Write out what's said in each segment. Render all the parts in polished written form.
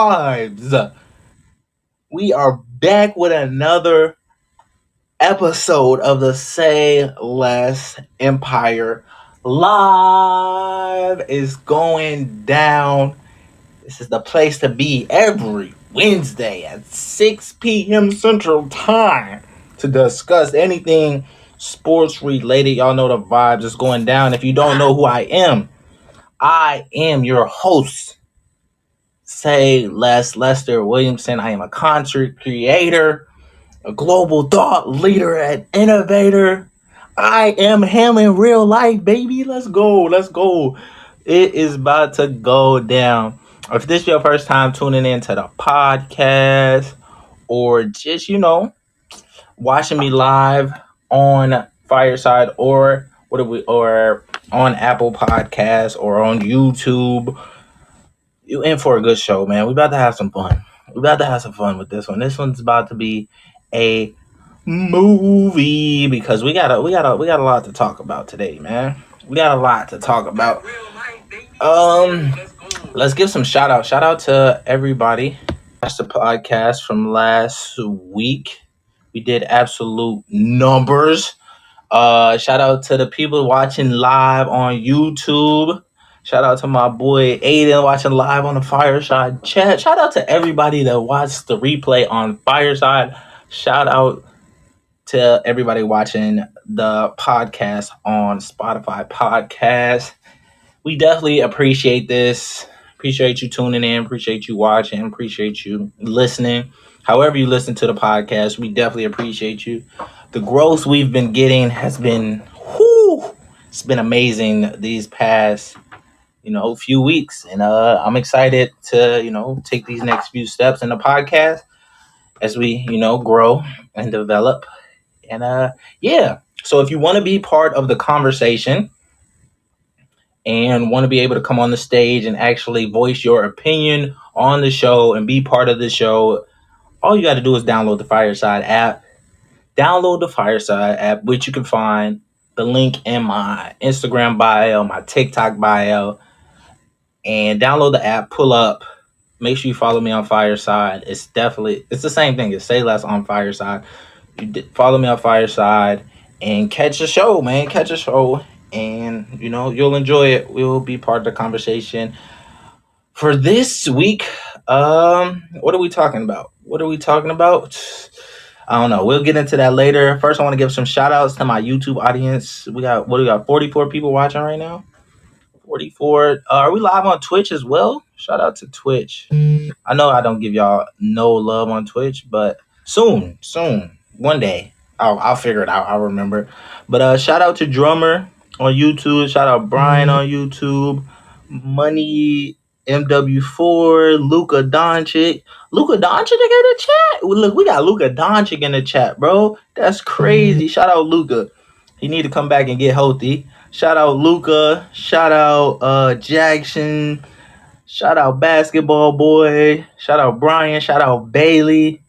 vibes. We are back with another episode of the Say Less Empire. Live is going down. This is the place to be every Wednesday at 6 p.m. Central Time to discuss anything sports related. Y'all know the vibes is going down. If you don't know who I am your host, Say Less Lester Williamson. I am a content creator, a global thought leader, and innovator. I am him in real life, baby. Let's go. Let's go. It is about to go down. If this is your first time tuning into the podcast or just, watching me live on Fireside or on Apple Podcasts or on YouTube, you in for a good show, man. We about to have some fun. We about to have some fun with this one. This one's about to be a movie because we got a lot to talk about today, man. We got a lot to talk about. Um, let's give some shout out. Shout out to everybody. That's the podcast from last week. We did absolute numbers. Shout out to the people watching live on YouTube. Shout out to my boy Aiden watching live on the Fireside chat. Shout out to everybody that watched the replay on Fireside. Shout out to everybody watching the podcast on Spotify Podcast. We definitely appreciate this. Appreciate you tuning in. Appreciate you watching. Appreciate you listening. However you listen to the podcast, we definitely appreciate you. The growth we've been getting has been, it's been amazing these past, few weeks. And I'm excited to, take these next few steps in the podcast as we, grow and develop. And yeah. So if you want to be part of the conversation and want to be able to come on the stage and actually voice your opinion on the show and be part of the show, all you got to do is download the Fireside app. Download the Fireside app, which you can find the link in my Instagram bio, my TikTok bio, and download the app, pull up. Make sure you follow me on Fireside. It's the same thing as Say Less on Fireside. Follow me on Fireside and catch a show, man. Catch a show, and you'll enjoy it. We'll be part of the conversation for this week. What are we talking about? I don't know. We'll get into that later. First, I want to give some shout outs to my YouTube audience. We got 44 people watching right now. 44. Are we live on Twitch as well? Shout out to Twitch. I know I don't give y'all no love on Twitch, but soon, one day, I'll figure it out. I'll remember. But shout out to Drummer on YouTube. Shout out Brian on YouTube. Money MW4. Luka Doncic. Luka Doncic in the chat. Look, we got Luka Doncic in the chat, bro. That's crazy. Shout out Luka. He need to come back and get healthy. Shout out Luka. Shout out Jackson. Shout out Basketball Boy. Shout out Brian. Shout out Bailey.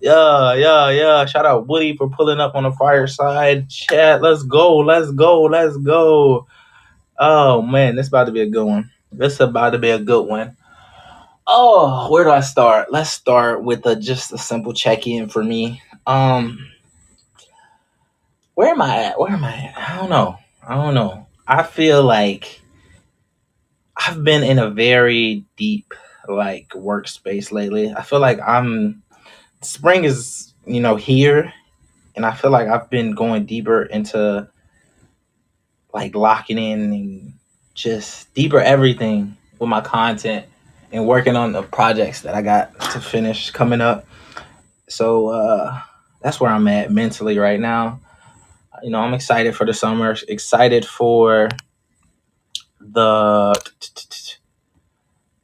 Yeah. Shout out Woody for pulling up on the Fireside chat. Let's go. Oh, man. This about to be a good one. Oh, where do I start? Let's start with just a simple check-in for me. Where am I at? I don't know. I feel like I've been in a very deep workspace lately. I feel like spring is, here, and I feel like I've been going deeper into locking in and just deeper everything with my content and working on the projects that I got to finish coming up. So that's where I'm at mentally right now. I'm excited for the summer, excited for the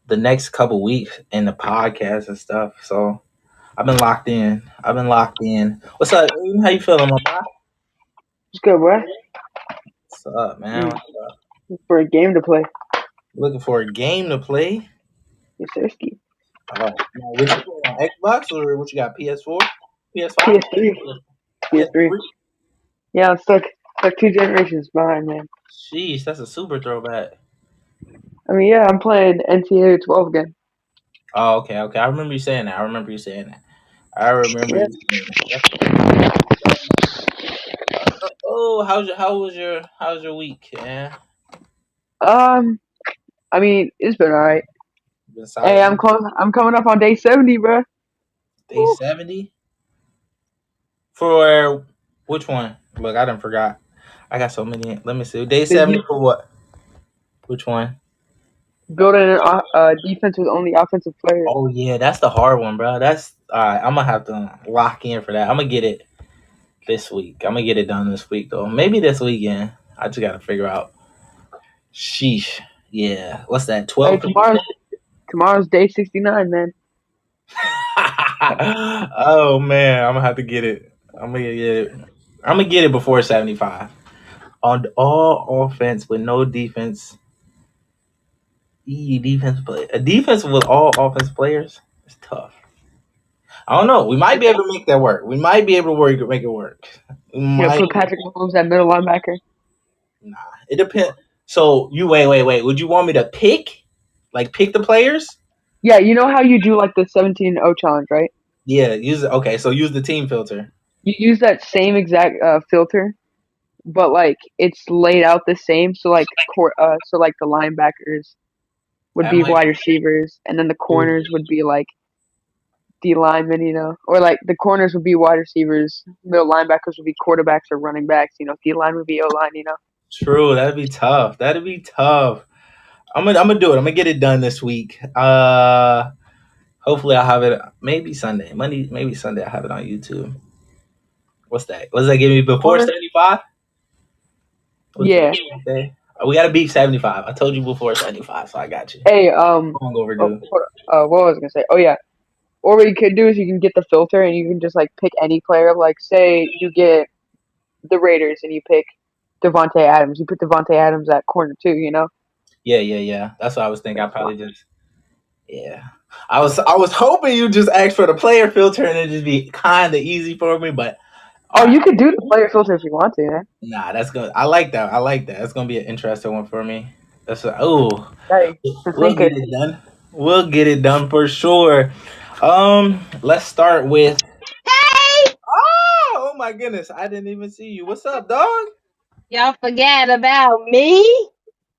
next couple weeks in the podcast and stuff. So I've been locked in. What's up? How you feeling, my boy? It's good, bro. What's up, man? What's up? For a game to play. Looking for a game to play? Yes, sirski. What you play on Xbox or what you got? PS4, PS5, PS3. Yeah, I'm stuck 2 generations behind, man. Jeez, that's a super throwback. I mean, yeah, I'm playing NCAA 12 again. Oh, okay, okay. I remember you saying that. I remember you saying that. I remember Yeah. you saying that. That's oh, how's your week? Yeah, Um, I mean, it's been alright. been Hey, solid. I'm coming up on day 70, bro. Day 70 for which one? Look, I done forgot. I got so many. Let me see. Day The 70 for what? Which one? building an defense with only offensive players. Oh yeah, that's the hard one, bro. That's all right. I'm gonna have to lock in for that. I'm gonna get it this week. I'm gonna get it done this week though. Maybe this weekend. I just gotta figure out. Sheesh. Yeah. What's that? Hey, 12. tomorrow's day 69, man. Oh man, I'm gonna have to get it. I'm gonna get it. I'm gonna get it before 75. On all offense with no defense. Defense play. A defense with all offense players is tough. I don't know. We might be able to make that work. We might be able to make it work. We might. Put Patrick Mahomes at middle linebacker. Nah. It depends. So you wait. Would you want me to pick? Like pick the players? Yeah, you know how you do like the 17-0 challenge, right? Yeah, use it. Okay, so use the team filter. You use that same exact filter, but like it's laid out the same. So like so like the linebackers would That be might wide receivers, and then the be corners would be like D linemen, or like the corners would be wide receivers, middle linebackers would be quarterbacks or running backs, D line would be O line. true. That'd be tough. That'd be tough. I'm gonna do it. I'm gonna get it done this week. Hopefully I'll have it maybe Sunday. Monday, maybe Sunday I'll have it on YouTube. What's that? What's that give me before Or 75? What is yeah. it? Wednesday? We gotta beat 75. I told you before 75, so I got you. Hey, Long overdue. what was I gonna say? Oh yeah. Or what you could do is you can get the filter and you can just like pick any player. Like say you get the Raiders and you pick Devonte Adams. You put Devonte Adams at corner too. Yeah. That's what I was thinking. I probably just yeah. I was hoping you just ask for the player filter and it'd just be kinda easy for me, but all Oh, right. you could do the player filter if you want to, man. Nah, that's good. I like that. I like that. That's gonna be an interesting one for me. Oh, Hey, the we'll thinker. get it done. We'll get it done for sure. Let's start with. Hey, Oh my goodness! I didn't even see you. What's up, dog? y'all forgot about me.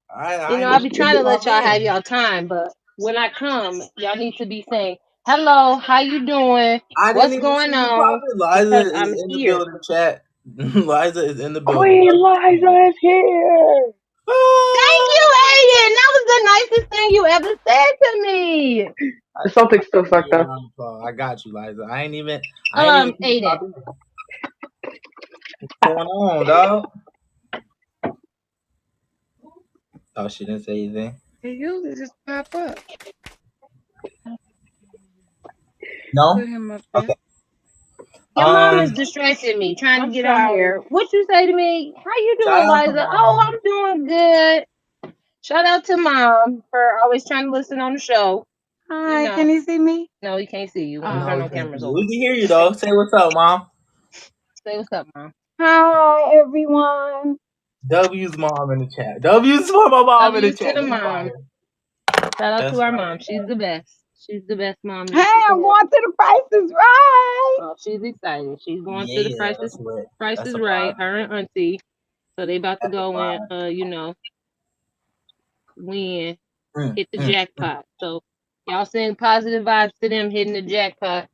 I I'll didn't be even see trying you to let pop y'all have in. y'all time, but when I come, y'all need to be saying, hello, how you doing? I didn't What's even see going you pop on? in. Liza Because is I'm in the here. building. Chat. Liza is in the building. Queen Liza is here. Thank you, Aiden. That was the nicest thing you ever said to me. I The just Celtics still give suck you a though. round of applause. I got you, Liza. I ain't even see you pop Aiden. in. What's going on, dog? Oh, she didn't say anything. It usually just pop up. No. Put him up there. Okay. Your mom is Um. distracting me, trying to get on here. What you say to me? How you Shout doing, out to Liza? Oh, mom. I'm doing good. Shout out to mom for always trying to listen on the show. Hi, can you see me? No, he can't see you. We don't No, turn we no can't see cameras you. on. We can hear you though. Say what's up, mom. Say what's up, mom. Hi, everyone. W's mom in the chat. W's for my mom in the W's to chat. the That's mom. fire. Shout out to That's our fire. mom. She's the best. She's the best mom Hey, you could I'm have. going to the Price is Right. Oh, she's excited. She's going to the Yeah, that's lit. Price That's is a Right. vibe. Her and Auntie. So they about to That's a go and vibe. win, Mm, hit the mm. jackpot. So y'all send positive vibes to them hitting the jackpot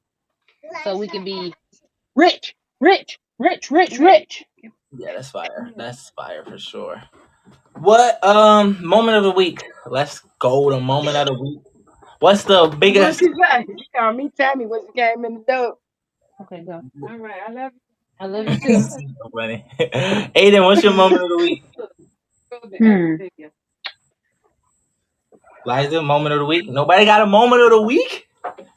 so we can be rich, rich, rich, rich, rich. Yeah, that's fire. That's fire for sure. What moment of the week? Let's go to moment of the week. What's the What biggest you say? You call me Tammy when you came in the door. Okay, go. All right, I love I love you too. so funny. Aiden, what's your moment of the week? Hmm. you. Liza, moment of the week? Nobody got a moment of the week?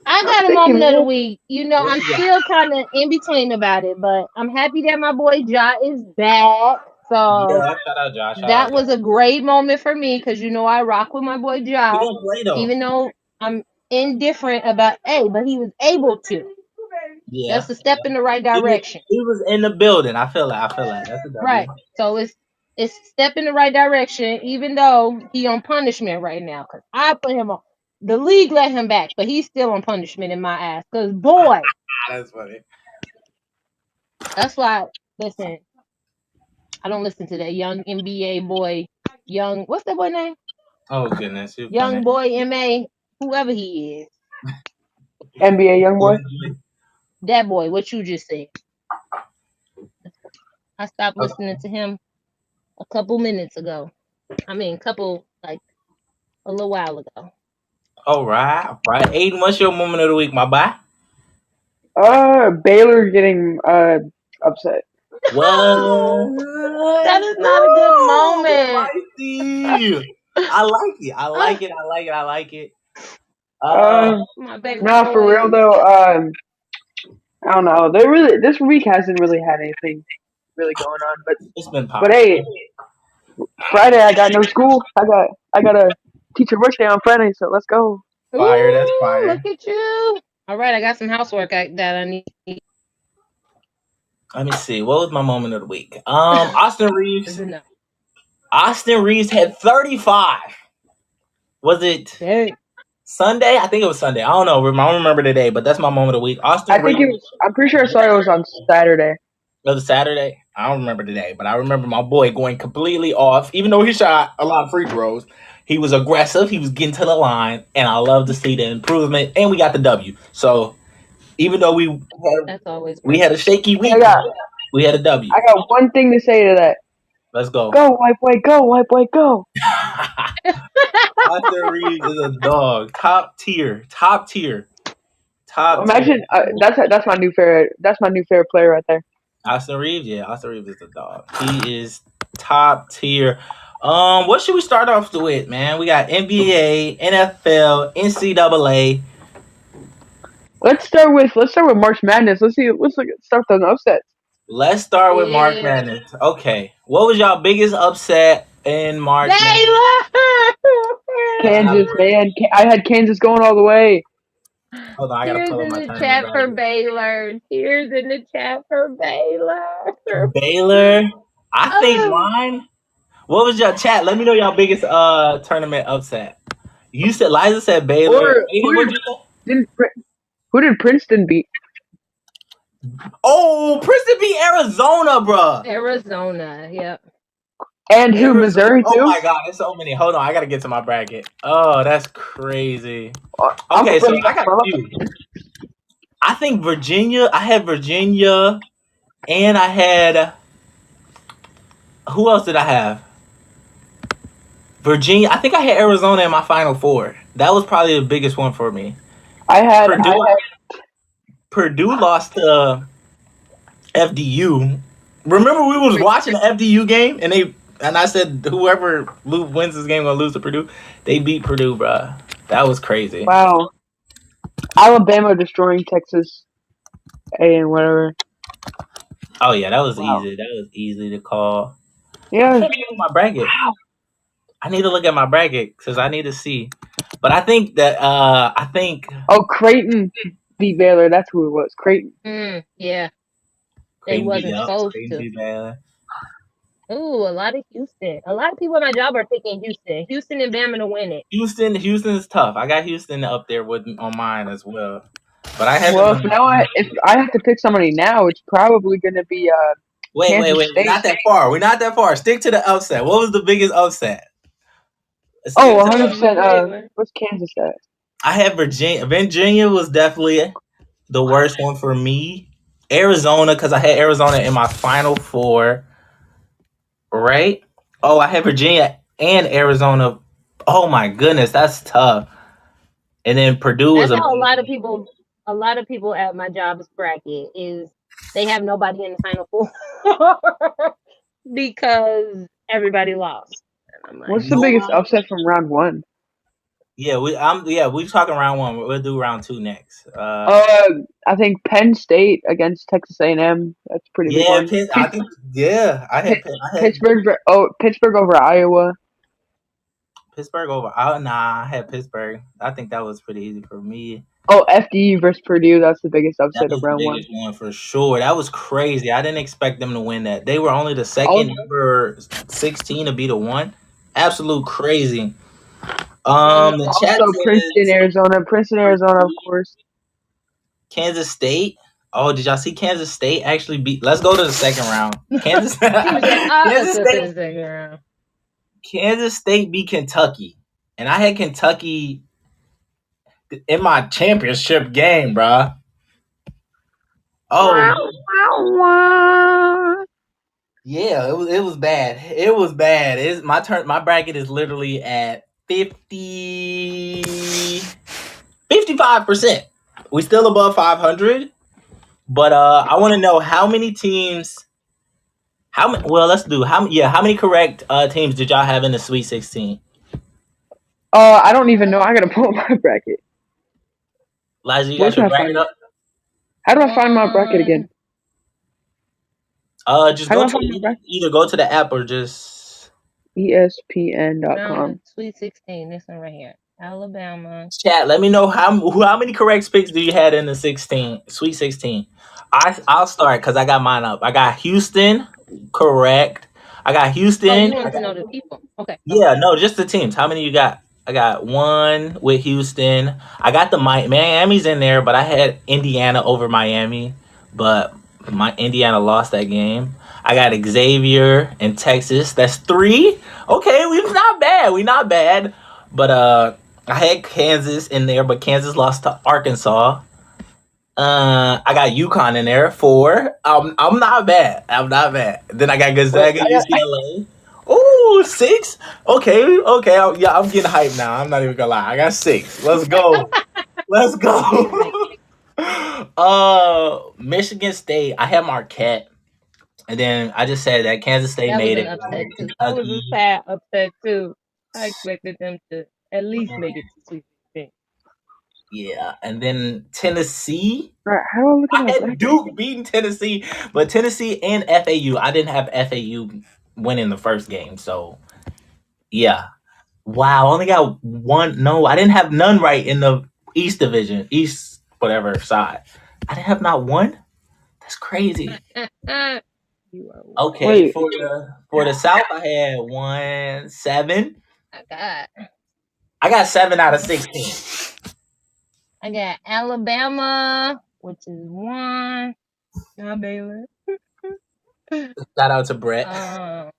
I I'm got a thinking, moment of the man. week. What I'm you got? still kind of in between about it, but I'm happy that my boy Ja is back. So Yeah, shout out Josh. Shout out that Josh. was a great moment for me because I rock with my boy He Ja, didn't play though. even though I'm indifferent about but he was able to. Yeah. That's a step in the right direction. He was in the building. I feel like. I feel like that's a W. Right. So it's a step in the right direction, even though he on punishment right now. Cause I put him on. The league let him back, but he's still on punishment in my ass. Cause boy, That's funny. that's why. Listen, I don't listen to that young NBA boy, young. What's that boy name? Oh goodness, you're funny. Young boy Ma, whoever he is. NBA young boy. That boy, what you just said. I stopped listening to him a couple minutes ago. I mean, couple like a little while ago. All right, all right. Aiden, what's your moment of the week, my boy? Baylor getting upset. That What? is not a good Ooh, moment. spicy. I like it. I like it. I like it. I like it. Uh, My baby Nah, for real boys. though. I don't know. This week hasn't really had anything really going on. it's been But popping. hey, Friday I got no school. I got a teacher workday on Friday, so let's go. Fire. That's Ooh, fire. look at you. All right, I got some housework that I need. Let me see. What was my moment of the week? Austin Is Reeves. enough. Austin Reeves had 35. Was it Dang. Sunday? I think it was Sunday. I don't know. I don't remember the day, but that's my moment of the week. I Austin think it Reeves. was. I'm pretty sure I saw it was on Saturday. It was Saturday. I don't remember the day, but I remember my boy going completely off. Even though he shot a lot of free throws, he was aggressive. He was getting to the line, and I love to see the improvement. And we got the W. So even though That's always we right. had a shaky Hey, week, we had a W. I got one thing to say to that. Let's go. Go white boy, go white boy, go. Austin Reeves is a dog. Top tier. Top tier. Top tier. Imagine that's my new favorite. That's my new favorite player right there. Austin Reeves, yeah, Austin Reeves is a dog. He is top tier. What should we start off with, man? We got NBA, NFL, NCAA. Let's start with March Madness. Start with those upsets. Let's start with March Yeah. Madness. Okay, what was y'all biggest upset in March Madness? Baylor! Kansas, man. I had Kansas going all the way. Hold on, I gotta Tears pull up in my the tournament chat for bracket. Baylor. Tears in the chat for Baylor. Baylor. I think Oh, mine. What was your chat? Let me know y'all biggest tournament upset. You said Liza said Or Baylor. Aiden, what you say? didn't who did Princeton beat? Oh, Princeton beat Arizona, bruh. Arizona. Yep. And who? Arizona. Missouri Oh too. my God, there's so many. Hold on, I gotta get to my bracket. Oh, that's crazy. I'm Okay, so flipping I that got a mama. few. I think Virginia. I had Virginia, and I had who else did I have? Virginia. I think I had Arizona in my Final Four. That was probably the biggest one for me. I Purdue. had Purdue lost to FDU. Remember, we was watching the FDU game, and I said whoever wins this game gonna lose to Purdue. They beat Purdue, bruh. That was crazy. wow. Alabama destroying Texas A and whatever. Oh yeah, that was Wow. easy. That was easy to call. I'm Yeah. trying to look at my bracket. I need to look at my bracket because I need to see. But I think that I think Oh, Creighton beat Baylor. That's who it was. Creighton. Yeah. They Creighton beat wasn't us. supposed Creighton to. beat Baylor. Ooh, a lot of Houston. A lot of people at my job are picking Houston. Houston and Bama to win it. Houston is tough. I got Houston up there with on mine as well. But I had them. Well, if I have to pick somebody now, it's probably going to be Wait. Kansas We're State. not that far. We're not that far. Stick to the upset. What was the biggest upset? Oh, Stick to the. 100%. Baylor. What's Kansas at? I had Virginia. Virginia was definitely the worst one for me. Arizona, because I had Arizona in my Final Four. Right? Oh, I had Virginia and Arizona. Oh my goodness, that's tough. And then Purdue was That's how amazing. a lot of people at my job's bracket is they have nobody in the final four because everybody lost. And I'm like, What's the biggest Nobody. upset from round one? We talking round one. We'll do round two next. I think Penn State against Texas A&M. That's a pretty big Yeah, one. Pitt, I think I had Pittsburgh over Iowa. Pittsburgh over. Oh nah, I had Pittsburgh. I think that was pretty easy for me. Oh, FDU versus Purdue. That's the biggest That upset of was the round one. biggest one for sure. That was crazy. I didn't expect them to win that. They were only the All second number 16 to be the one. Absolute crazy. The chat Also, says Princeton, Arizona, of course. Kansas State. Oh, did y'all see Kansas State actually beat? Let's go to the second round. Kansas, Team said all Kansas upsets in State, the second round. Kansas State beat Kentucky, and I had Kentucky in my championship game, bruh. Oh yeah, it was bad. It was bad. It's my turn. My bracket is literally at 55%. We still above 500, but I want to know how many teams. How many? Well, let's do how. Yeah, how many correct teams did y'all have in the Sweet 16? I don't even know. I gotta pull up my bracket. Liza, you Where got can your I find bracket it? up? How do I find my bracket again? Just How do go I to find my bracket? either go to the app or just Round ESPN.com. one, Sweet 16. This one right here. Alabama. chat. Let me know how many correct picks do you had in the Sweet 16. I'll start because I got mine up. I got Houston correct. I got Oh, Houston. you want to know the people? Okay, go. Yeah, no, just the teams. How many you got? I got one with Houston. I got the Miami's in there, but I had Indiana over Miami, but my Indiana lost that game. I got Xavier in Texas. That's three. Okay, we not bad. We not bad. But I had Kansas in there, but Kansas lost to Arkansas. I got UConn in there. Four. I'm not bad. I'm not bad. Then I got Wait, Gonzaga, I got. UCLA. Ooh, six. Okay, okay. I'm getting hyped now. I'm not even gonna lie. I got six. Let's go. Let's Get hype. go. Michigan State. I had Marquette, and then I just said that Kansas State That was made an it. I upset had too. That was a Kentucky. sad upset too. I expected them to at least make it to Sweet 16. Yeah, and then Tennessee. Alright, how do I look at I my had bracket Duke again? beating Tennessee, but Tennessee and FAU. I didn't have FAU winning the first game, so yeah. Wow, I only got one. No, I didn't have none right in the East Division, East whatever side. I didn't have not one. That's crazy. You are wild. Okay, Wait, for the South, I had 1-7. I got I got 7 out of 16. I got Alabama, which is one. Not Baylor. Shout out to Brett. Um,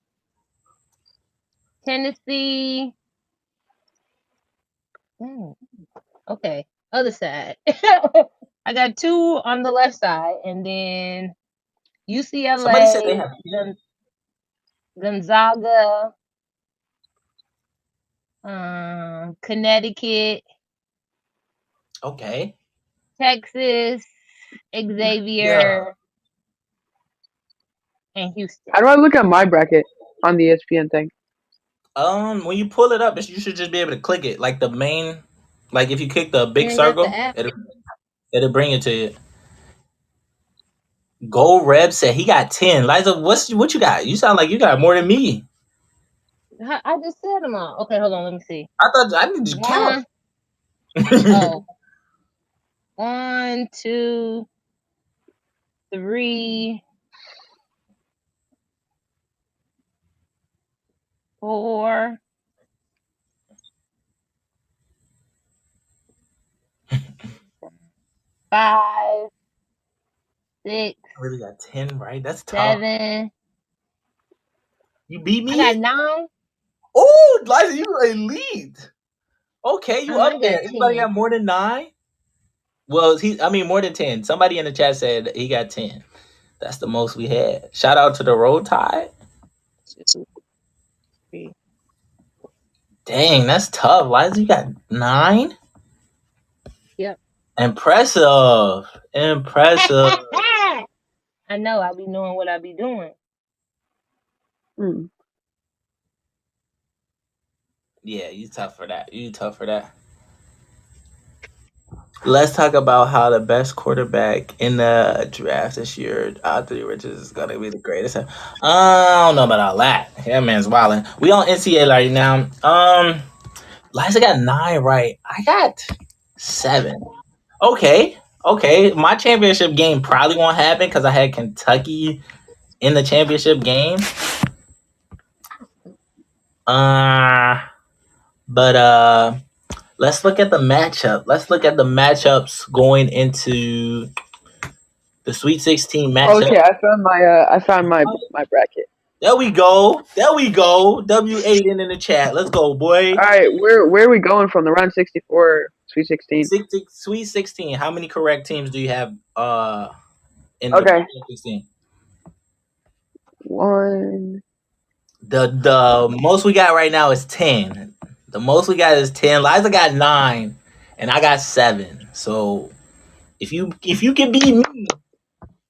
Tennessee. Okay, other side. I got two on the left side, and then Somebody said they UCLA, have. Gonzaga, Connecticut, Okay. Texas, Yeah. Xavier, and Houston. how do I look at my bracket on the ESPN thing? When you pull it up, you should just be able to click it, like the main, like if you click the You big ain't got the circle, app. it'll bring it to you. Gold Reb said he got 10. Liza, what you got? You sound like you got more than me. I just said them all. Okay, hold on. Let me see. I thought I need to count. One. Oh, 1, 2, 3, 4, 5, 6, I really got 10, right? That's tough. 7. You beat I got me? 9. Oh, Liza, you elite. Okay, you up I there. got Anybody 10. got more than 9? Well, I mean more than 10. Somebody in the chat said he got 10. That's the most we had. Shout out to the Roll Tide. 2, 3. Dang, that's tough. Liza, you got 9? Yep. Impressive. Impressive. I know. I be knowing what I be doing. Hmm. Yeah, you tough for that. You tough for that. Let's talk about how the best quarterback in the draft this year, Anthony Richards, is gonna be the greatest. I don't know about all that. That man's wilding. We on NCAA right now. Liza got 9 right. I got 7. Okay, okay. My championship game probably won't happen because I had Kentucky in the championship game. Uh, But let's look at the matchup. Let's look at the matchups going into the Sweet 16 matchup. Okay, I found my bracket. There we go. There we go. W8 in the chat. Let's go, boy. All right, where are we going from the round 64 Sweet 16? Sweet 16. How many correct teams do you have in the Okay, Sweet 16? one. The most we got right now is 10. The most we got is 10. Liza got 9 and I got 7. So if you can beat me,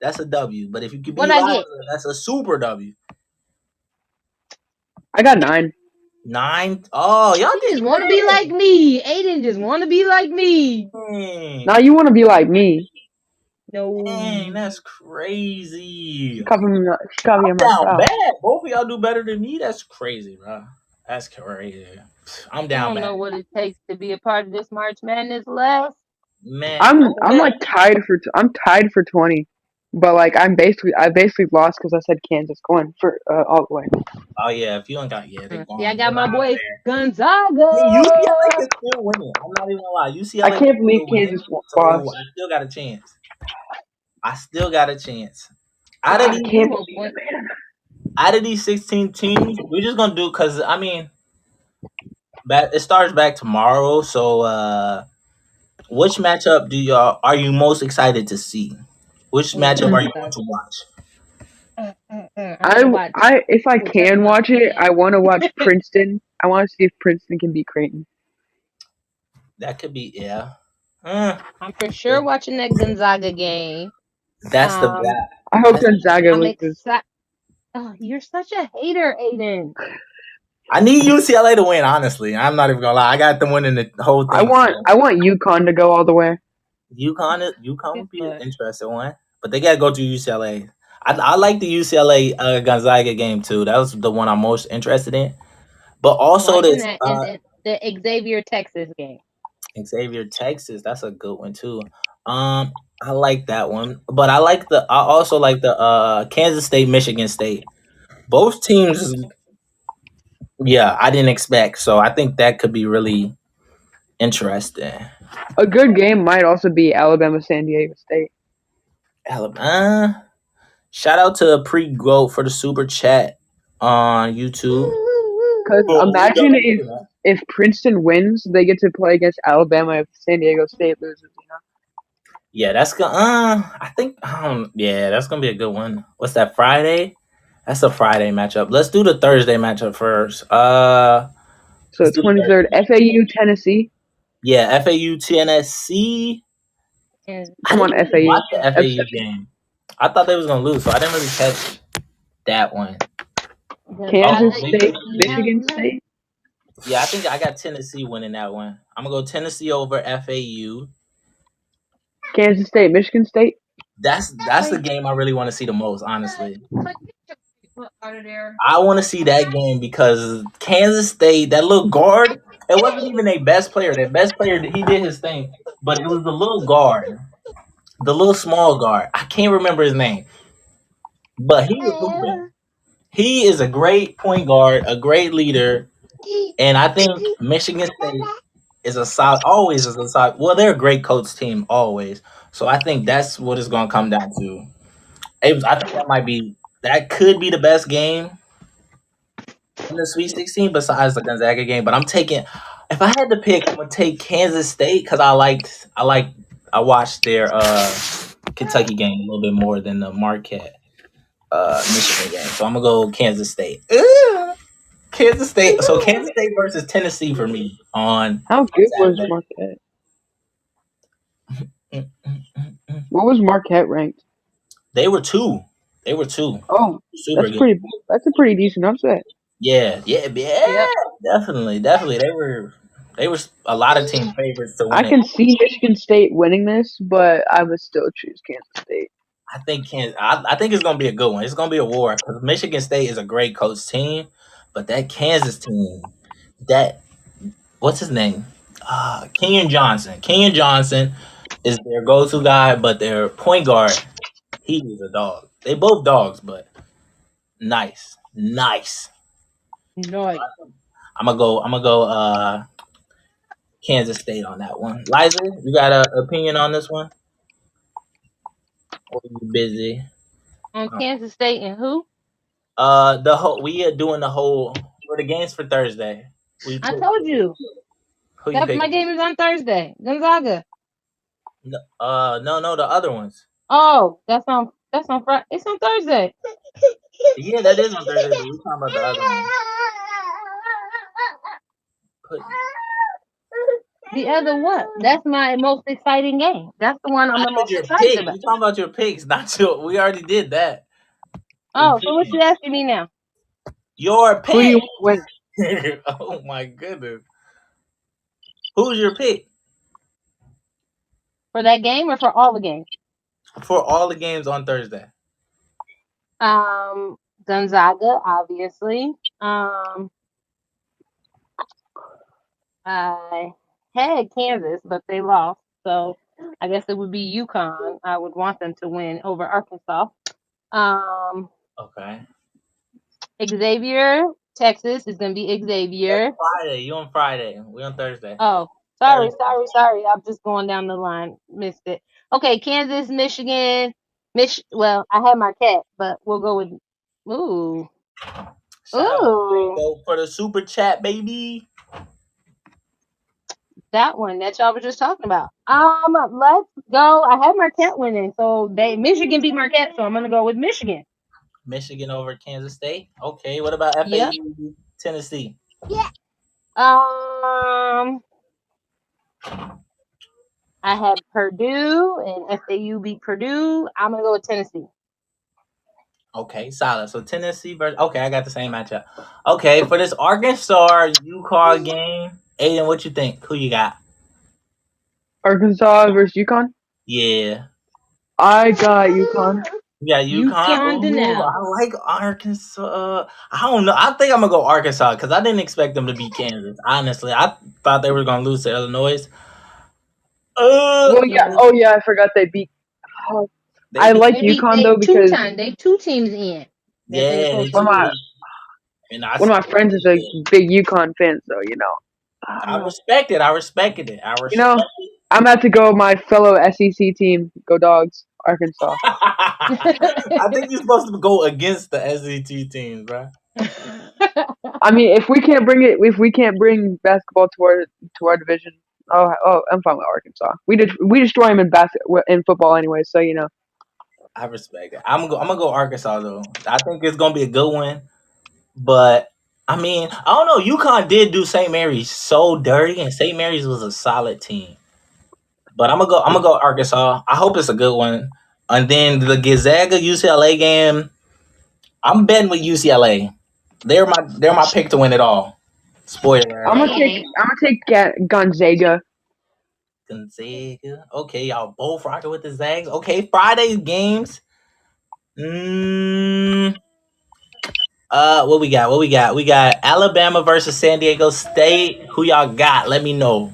that's a W. But if you can What beat I Liza, get? that's a super W. I got 9. 9. Oh, y'all He did just want to be like me. Aiden just want to be like me. great. Now you want to be like me? Dang, No. that's crazy. Copying my Down style. bad. Both of y'all do better than me. That's crazy, bro. That's crazy. I'm I down don't bad. know what it takes to be a part of this March Madness last. Man, I'm like I'm tied for 20, but like I basically lost because I said Kansas going for all the way. oh yeah, if you ain't got yeah, they See, I gone. got They're my not boy there. I mean, UCLA Gonzaga. can still win it. I'm not even gonna lie. I UCLA can can't believe still win it. Kansas So lost. I still got a chance. I still got a chance. Out of God, I these You can't won't believe point. it, man. out of these 16 teams, we're just gonna do because I mean it starts back tomorrow. So which matchup do y'all are you most excited to see? Which matchup are you going to watch? I want to watch I if I whichever can one watch I it, can. I want to watch Princeton. I want to see if Princeton can beat Creighton. That could be yeah. Uh, I'm for sure watching that Gonzaga game. that's the Um, bad. I hope That's, Gonzaga I'm loses. excited. Oh, you're such a hater, Aiden. I need UCLA to win. Honestly, I'm not even gonna lie. I got them winning the whole thing. So I want UConn to go all the way. UConn Good would be an luck. interesting one, but they gotta go to UCLA. I like the UCLA Gonzaga game too. That was the one I'm most interested in. But also Watching this that, and then the Xavier Texas game. Xavier Texas. That's a good one too. I like that one, but I also like the Kansas State Michigan State. Both teams, yeah, I didn't expect. So I think that could be really interesting. A good game might also be Alabama San Diego State. Alabama. Shout out to Pre Goat for the super chat on YouTube. Because imagine if Princeton wins, they get to play against Alabama if San Diego State loses. You know, Yeah, that's gonna. I think. Yeah, that's gonna be a good one. What's that? Friday. That's a Friday matchup. Let's do the Thursday matchup first. so Let's do the 23rd Thursday. FAU Tennessee. Yeah, FAU Tennessee. And I Come on didn't really FAU. watch the FAU Upset. game. I thought they was gonna lose, so I didn't really catch that one. Oh, Kansas Gonzaga, Michigan State, State. Michigan UCLA. State. Yeah, I think I got Tennessee winning that one. I'm gonna go Tennessee over FAU. Kansas State, Michigan State. That's the game I really want to see the most, honestly. Like, get your out of there. I want to see that game because Kansas State, that little guard, it wasn't even their best player. Their best player, he did his thing, but it was the little guard, the little small guard. I can't remember his name, but he was hooping. He is a great point guard, a great leader, and I think Michigan State is a solid, always is a solid. Well, they're a great coach team, always. So I think that's what it's going to come down to. I think that could be the best game in the Sweet 16 besides the Gonzaga game. But I'm taking, if I had to pick, I'm gonna take Kansas State because I watched their Kentucky game a little bit more than the Marquette Michigan game. So I'm gonna go Kansas State. Kansas State. So Kansas State versus Tennessee for me on How good was Saturday. Marquette? Mm, mm, mm, mm. What was Marquette ranked? They were two. They were two. Oh, Super good. That's a pretty decent upset. Yeah, yeah, yeah. Yep. Definitely. They were a lot of team favorites to I win it. can see Michigan State winning this, but I would still choose Kansas State. I think it's gonna be a good one. It's gonna be a war because Michigan State is a great coach team, but that Kansas team, that what's his name, Kenyon Johnson. Kenyon Johnson is their go-to guy, but their point guard, he is a dog. They both dogs, but nice. Nice. I'm gonna go. Kansas State on that one. Liza, you got an opinion on this one? Or are you busy? On Kansas State and who? The whole we are doing the whole for the games for Thursday. We I put told you who you that my picking? game is on Thursday. Gonzaga. No, the other ones. Oh, that's on Friday. It's on Thursday. Yeah, that is on Thursday, but we talking about the other one. Put The other what? That's my most exciting game. That's the one I'm I the said most your excited pick. about. We talking about your picks, not your. We already did that. We Oh, so what picking you asking me now? your Who do pick. you want to Oh my goodness, who's your pick For that game or for all the games? for all the games on Thursday? Um, Gonzaga, obviously. I had Kansas, but they lost, so I guess it would be UConn. I would want them to win over Arkansas. Um, Okay. Xavier, Texas is gonna be That's Xavier. Friday. You on Friday? We on Thursday. Oh, sorry, Thursday. sorry, sorry. I'm just going down the line. Missed it. Okay, Kansas, Michigan. Well, I had Marquette, but we'll go with. Ooh, Shout out. ooh, Go for the super chat, baby. that one that y'all were just talking about. Let's go. I had Marquette winning, so Michigan beat Marquette, so I'm gonna go with Michigan. Michigan over Kansas State. Okay. What about Yep. FAU Tennessee? Um, I had Purdue and FAU beat Purdue. I'm gonna go with Tennessee. Okay, solid. So Tennessee versus. Okay, I got the same matchup. Okay, for this Arkansas UConn game, Aiden, what you think? Who you got? Arkansas versus UConn? Yeah, I got UConn. you got You UConn. calmed Ooh, now. I like Arkansas. I don't know. I think I'm gonna go Arkansas because I didn't expect them to beat Kansas. Honestly, I thought they were gonna lose to Illinois. Well, yeah. But Oh, yeah. I forgot they beat. Oh, they I beat. like UConn though because They two teams in that they Yeah, they supposed to one of too. my beat. And I, one of my friends is a big UConn fan, so I don't I know. respect it. I respected it. I You respect know, it. I'm about to go with my fellow SEC team. Go Dogs, Arkansas. I think you're supposed to go against the SET teams, bro. I mean, if we can't bring basketball to our division, I'm fine with Arkansas. We destroy them in football anyway, so I respect it. I'm gonna go Arkansas though. I think it's gonna be a good one. But I mean, I don't know. UConn did do St. Mary's so dirty, and St. Mary's was a solid team. But I'm gonna go Arkansas. I hope it's a good one. And then the Gonzaga UCLA game, I'm betting with UCLA. They're my pick to win it all. Spoiler They alert. ain't. I'm gonna take Gonzaga. Gonzaga. Okay, y'all both rocking with the Zags. Okay, Friday's games. Mm, what we got? What we got? We got Alabama versus San Diego State. Who y'all got? Let me know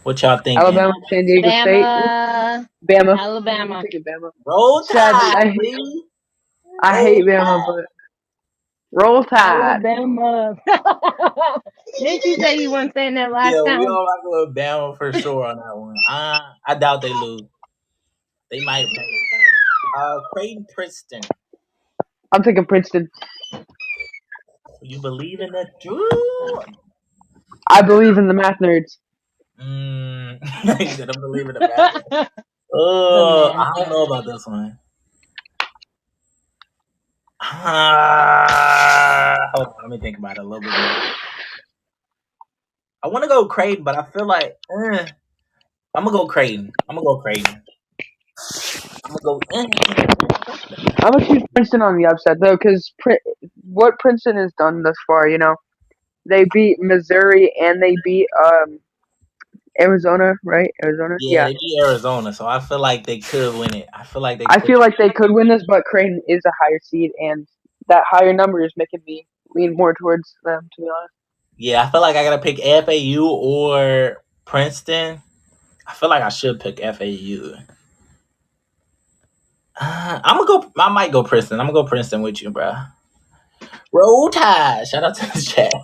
what y'all thinking. Alabama, San Diego State, Bama. Bama. I'm Alabama. taking Bama. Roll Sadly, Tide, baby. I Roll hate Bama, Tide. but Roll Tide. Alabama. Didn't you say you weren't saying that last Yeah, we time? all rock with Bama for sure on that one. I doubt they lose. They might. Creighton Princeton. I'm taking Princeton. You believe in the Drew? I believe in the math nerds. You said I believe in the bad. The man. I don't know about this one. Hold on, let me think about it a little bit more. I want to go Creighton, but I feel like I'm gonna go Creighton. I'm gonna go Creighton. I'm gonna go. I'm gonna choose Princeton on the upset though, because what Princeton has done thus far, they beat Missouri and they beat Arizona, right? Arizona, Yeah, yeah. they beat Arizona, so I feel like they could win it. I feel like they I could. feel like they could win this, but Creighton is a higher seed, and that higher number is making me lean more towards them. To be honest, Yeah, I feel like I gotta pick FAU or Princeton. I feel like I should pick FAU. I'm gonna go. I might go Princeton. I'm gonna go Princeton with you, bro. Roll Tide. Shout out to the chat.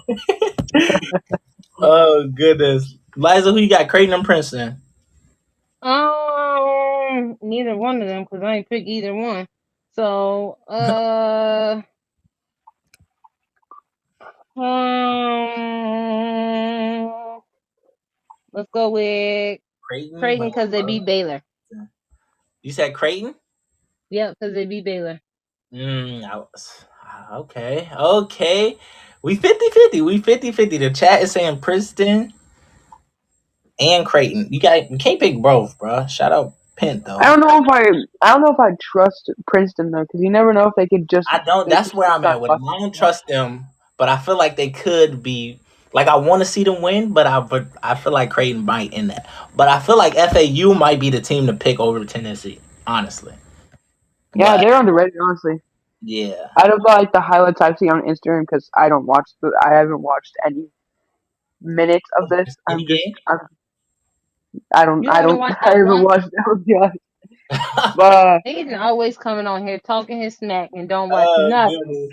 Oh goodness, Liza, who you got? Creighton and Princeton. Neither one of them because I ain't pick either one. So, let's go with Creighton, Creighton but because they beat Baylor. you said Creighton. Yep, because they beat Baylor. Okay, okay. We 50-50. We 50-50. The chat is saying Princeton and Creighton. You can't pick both, bro. Shout out Pent I though. don't know if I trust Princeton though, because you never know if they could just I don't. they That's could where just I'm start at with them. I busting. don't trust them, but I feel like they could be. Like I want to see them win, but I feel like Creighton might in that. But I feel like FAU might be the team to pick over Tennessee, honestly. Yeah, But they're underrated, honestly. yeah, Out of like the highlights I've seen on Instagram, because I haven't watched any minutes of this. any game. You haven't watched I that haven't one? watched that. But He's always coming on here talking his smack and don't watch Oh nothing. goodness,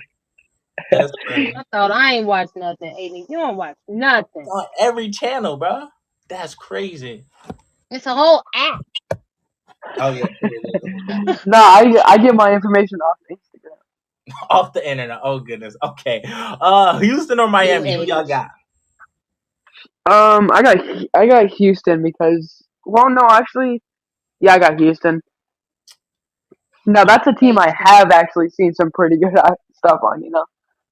that's funny. I thought I ain't watched nothing, Aiden. You don't watch It's nothing. on every channel, bro. That's crazy. It's a whole app. Oh yeah, true. It is. no, I get my information off Instagram. Off the internet. Oh goodness. Okay. Houston or New Miami? Who y'all age. got? I got Houston because no, actually, yeah, I got Houston. Now that's a team I H Town. have actually seen some pretty good stuff on.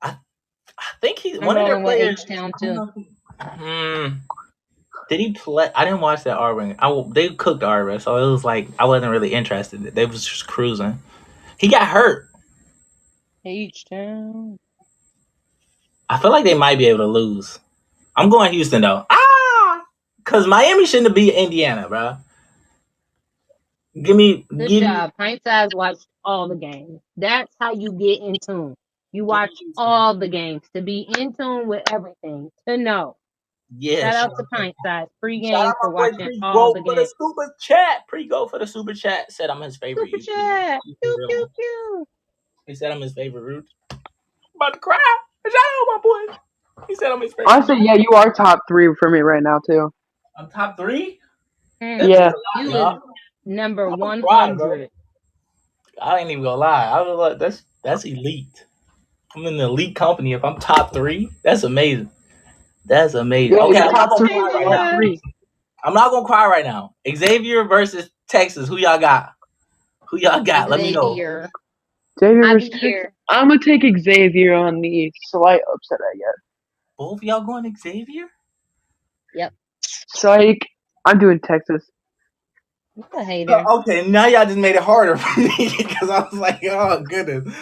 I, I think I'm one of their rolling with players. H Town I don't too. know. Did he play? I didn't watch that R ring. They cooked R ring, so it was like I wasn't really interested. They was just cruising. He got hurt. H Town. I feel like they might be able to lose. I'm going Houston though. Cause Miami shouldn't have beat Indiana, bro. Good Give me, job. Pint size watched all the games. That's how you get in tune. You give me watch Houston. all the games to be in tune with everything. To know. Yeah, Shout shout out to Pint Size. Free Shout game out for my boy watching Pre all Go the for the games. super chat. Pre Go for the super chat. Said I'm his favorite Super YouTuber. chat. He's the Pew real pew one. pew. He said I'm his favorite root. I'm about to cry. Shout out my boy. He said I'm his favorite. Honestly, yeah, you are top three for me right now too. I'm top three. That means Yeah, a lot, You is y'all. number I'm gonna cry, bro. 100. I ain't even gonna lie. I was like, that's elite. I'm in the elite company. If I'm top three, that's amazing. That's amazing. yeah, Okay, you're I'm not top gonna three. cry You're right top now. Xavier. three. I'm not gonna cry right now. Xavier versus Texas. Who y'all got? Who y'all got? Let me know. Xavier. Xavier versus Texas. Javier. I'm gonna take Xavier on the slight upset, I guess. Both y'all going Xavier? Yep. Psych. I'm doing Texas. You a hater. Okay, now y'all just made it harder for me because I was like, oh goodness.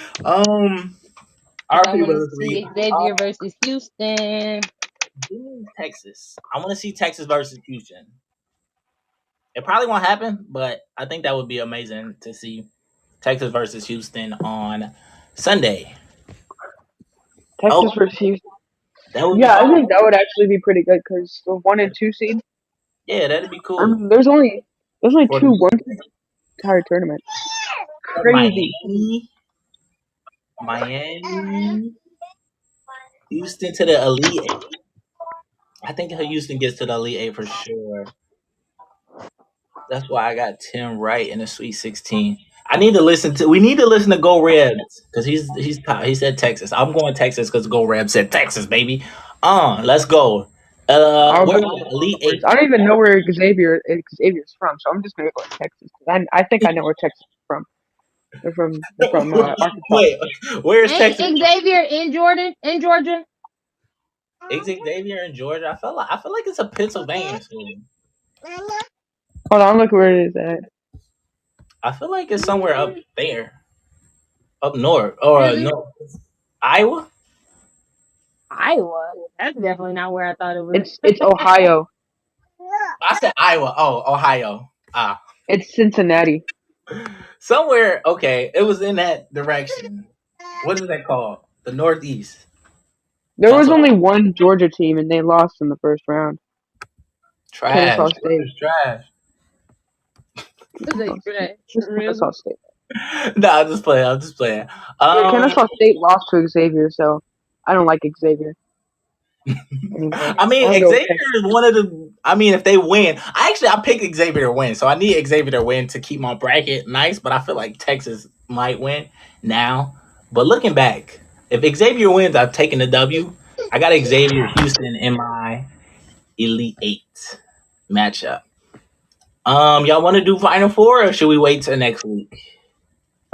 Because I RP want to was three. see Xavier versus Houston. Give me Texas. I want to see Texas versus Houston. It probably won't happen, but I think that would be amazing to see Texas versus Houston on Sunday. Texas Oh, versus Houston. that would be Yeah, I fun. think that would actually be pretty good because the 1 and 2 seed. Yeah, that'd be I cool. mean, there's only For two the one entire tournament. Crazy. Miami, Houston to the Elite Eight. I think Houston gets to the Elite Eight for sure. That's why I got Tim right in the Sweet 16. We need to listen to Go Rebs because he said Texas. I'm going Texas because Go Rebs said Texas, baby. Let's go. I'll Where go we with at? Elite Texas. Eight. I don't even know where Xavier's from, so I'm just gonna go with Texas. I think I know where Texas is from. They're from Arkansas. Wait, where is Ain't Texas? Xavier in Jordan? In Georgia? Xavier in Georgia. I feel like it's a Pennsylvania school. Hold on, look where it is at. I feel like it's somewhere up there, up north or Really? no, Iowa. Iowa. That's definitely not where I thought it was. It's Ohio. I said Iowa. Oh, Ohio. It's Cincinnati. Somewhere. Okay, it was in that direction. What is that called? The Northeast. There was Also, only one Georgia team, and they lost in the first round. trash. Kennesaw State. Georgia's trash. Is Kennesaw it State. trash? It's Really? Kennesaw State. No, I'm just playing. I'm just playing. Yeah, Um, Kennesaw State lost to Xavier, so I don't like Xavier anymore. I mean, I'll go with Xavier Texas. is one of the. I mean, if they win, I picked Xavier to win, so I need Xavier to win to keep my bracket nice. But I feel like Texas might win now. But looking back, if Xavier wins, I've taken the W. I got Xavier Houston in my Elite Eight matchup. Y'all want to do Final Four, or should we wait till next week?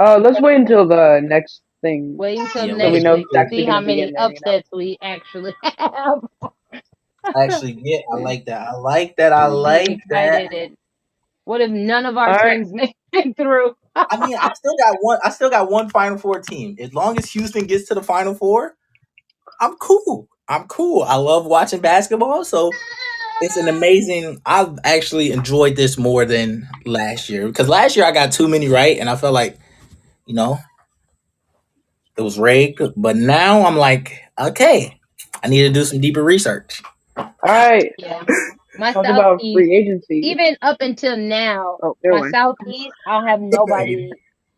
Let's wait until the next thing, Wait until Yeah, so we next know wait. week who's to actually see going how to be many in there. upsets we actually have. Actually, yeah, I like that. I like that. I Be like that. excited. And what if none of our All right. teams make it through? I mean, I still got one. I still got one Final Four team. As long as Houston gets to the Final Four, I'm cool. I'm cool. I love watching basketball, so it's an amazing. I've actually enjoyed this more than last year because last year I got too many right, and I felt like you know it was rigged. But now I'm like, okay, I need to do some deeper research. All right. Yeah. My Talk about Southeast, free agency. even up until now, Oh, there my went. Southeast, I'll have nobody,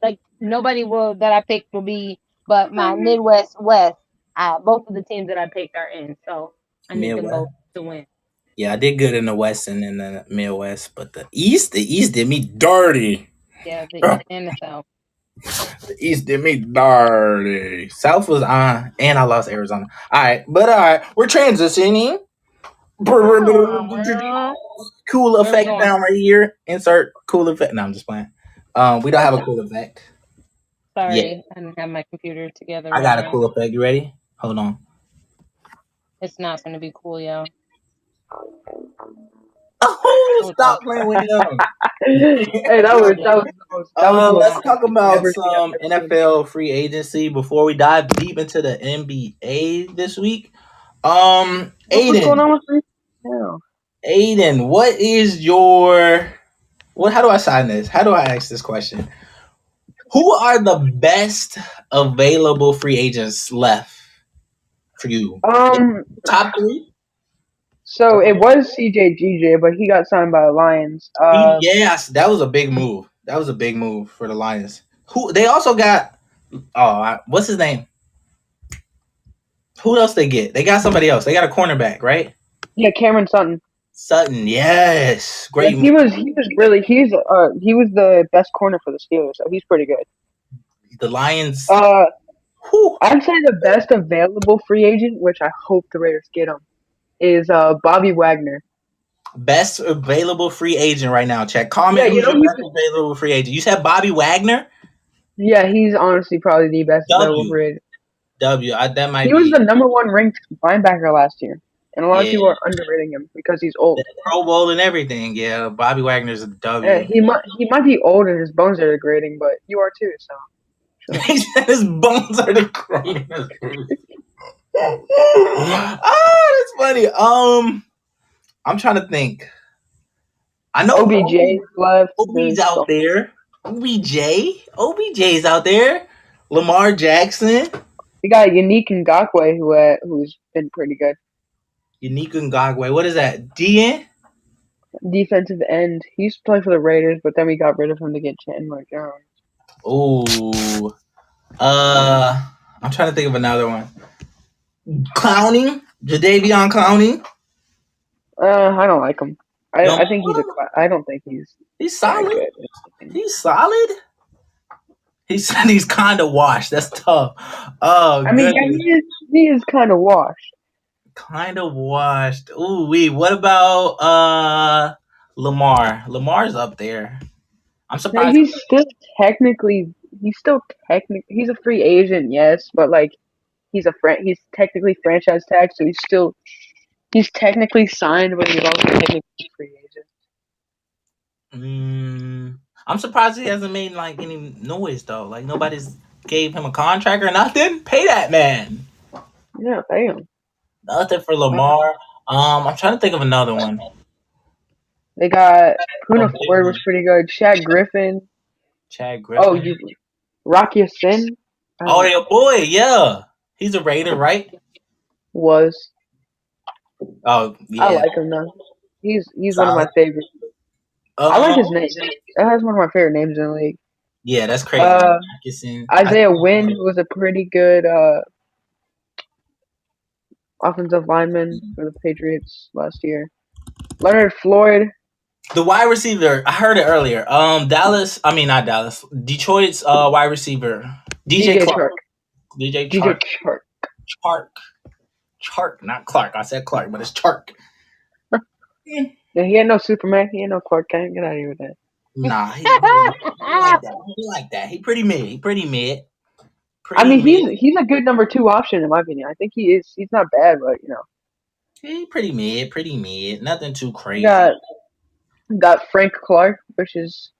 like, nobody will that I picked will be, but my Midwest, West, both of the teams that I picked are in. So I need them Midwest. both to win. Yeah, I did good in the West and in the Midwest, but the East did me dirty. Yeah, the East and the South. The East did me dirty. South was on, and I lost Arizona. All right, but all right, we're transitioning. Oh, Cool where we effect going? down right here. Insert cool effect. No, I'm just playing. We don't have a cool effect. Yeah, Sorry, I didn't have my computer together I right got a now. cool effect. You ready? Hold on. It's not going to be cool, y'all. Oh, Hold stop up. playing with him. Hey, Hold up. that was the most Let's fun talk thing about I've some ever seen. NFL free agency before we dive deep into the NBA this week. What's going Aiden, on with me now? Aiden, what is your what? How do I sign this? How do I ask this question? Who are the best available free agents left for you? Um, Top three? so it was CJGJ, but he got signed by the Lions. Yes, that was a big move. That was a big move for the Lions. Who they also got? What's his name? Who else they get? They got somebody else. They got a cornerback, right? Yeah, Cameron Sutton. Sutton. Yes, Yeah, great. he was the best corner for the Steelers, so he's pretty good. The Lions. Uh, Whew, I'd say the best available free agent, which I hope the Raiders get him, is Bobby Wagner. best available free agent right now. Check. Yeah, Comment you who's know your he best was. available free agent. You said Bobby Wagner. Yeah, he's honestly probably the best available W. free agent. That might He was be. the number one ranked linebacker last year, and a lot of Yeah. people are underrating him because he's old. Pro Bowl and everything. Yeah, Bobby Wagner's a W. He might be old and his bones are degrading, but you are too. So sure. He said his bones are the greatest. Oh, that's funny. I'm trying to think. I know OBJ left. OB's There's out so there. OBJ's out there. Lamar Jackson. we got Unique Ngakwe who's been pretty good. Unique Ngagwe. What is that? DN? Defensive end. He used to play for the Raiders, but then we got rid of him to get Chandler Jones. Ooh. I'm trying to think of another one. Clowning. Jadavion Clowning. I don't like him. You don't I think like him? I don't think he's He's that solid. good. He's solid. He said he's kind of washed. That's tough. Oh, I mean, yeah, goodness. he is kind of washed. Kind of washed. Ooh, wee. What about Lamar? Lamar's up there. I'm No, surprised. he's a free agent, yes, but like he's technically franchise tag, so he's technically signed, but he's also technically a free agent. I'm surprised he hasn't made like any noise though. Like nobody's gave him a contract or nothing. Pay that man. Yeah, damn. Nothing for Lamar. I'm trying to think of another one. They got A Puna big Ford one. was pretty good. Shaq Griffin. Chad Oh, Griffin. you Rocky Sin Oh, your boy. Yeah, he's a Raider, right? was. Oh, I yeah. like him though. He's one of my Solid. favorites. I like Um, his name. That has one of my favorite names in the league. Yeah, that's crazy. Uh, Atkinson, Isaiah Wynn was a pretty good offensive lineman for the Patriots last year. Leonard Floyd, the wide receiver. I heard it earlier. Dallas. I mean, not Dallas. Detroit's wide receiver, DJ DJ Clark. Chark, DJ DJ Chark. Chark. Chark. Chark, not Clark. I said Clark, but it's Chark. Yeah, he had no Superman. He had no Clark Kent. Get out of here with that. Nah, he like that. He like that. He pretty mid. He pretty mid. I Pretty mean, mid. he's a good number two option in my opinion. I think he is. He's not bad, but He pretty mid. Pretty mid. Nothing too you crazy. got Frank Clark, which is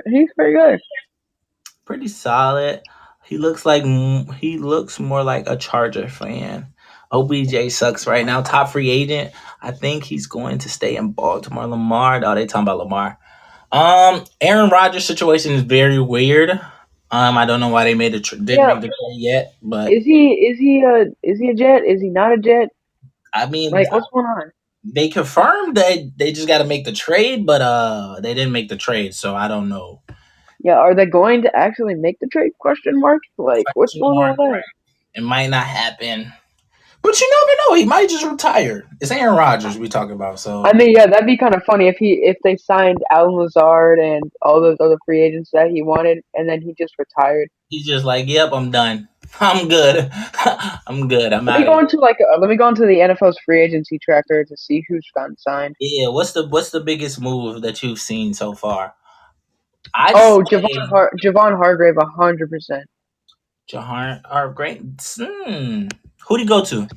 he's pretty good. Pretty solid. He looks more like a Charger fan. OBJ sucks right now. Top free agent. I think he's going to stay in Baltimore. Lamar. Oh, they talking about Lamar. Aaron Rodgers' situation is very weird. I don't know why they didn't Yeah, make the trade yet, but is he a Jet? Is he not a Jet? I mean, Like, what's going on? they confirmed that they just got to make the trade, but they didn't make the trade, so I don't know. Yeah, are they going to actually make the trade? Question mark. Like, what's Question going on mark. with that? It might not happen, but you never know. He might just retire. It's Aaron Rodgers we talking about, I so mean, yeah, that'd be kind of funny if they signed Alan Lazard and all those other free agents that he wanted, and then he just retired. he's just like, "Yep, I'm done. I'm good. I'm good. I'm Let me out of go here." into let me go into the NFL's free agency tracker to see who's gotten signed. Yeah. What's the biggest move that you've seen so far? I'd Oh, say Javon Hargrave, 100%. Jahar are great. Who'd he go to?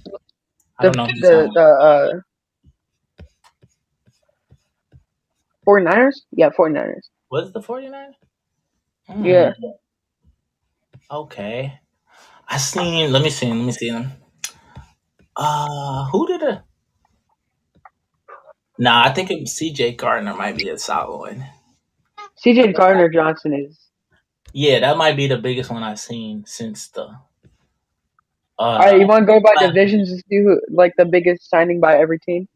I The don't know who he the signed. the 49ers? Yeah, 49ers. Was it the 49? Hmm. Yeah. Okay. I seen. Let me see. Let me see them. Who did it? Nah, I think it was C.J. Gardner might be a solid one. CJ Gardner Johnson is. Yeah, that might be the biggest one I've seen since the All right, you want to go by last divisions to see who, like the biggest signing by every team?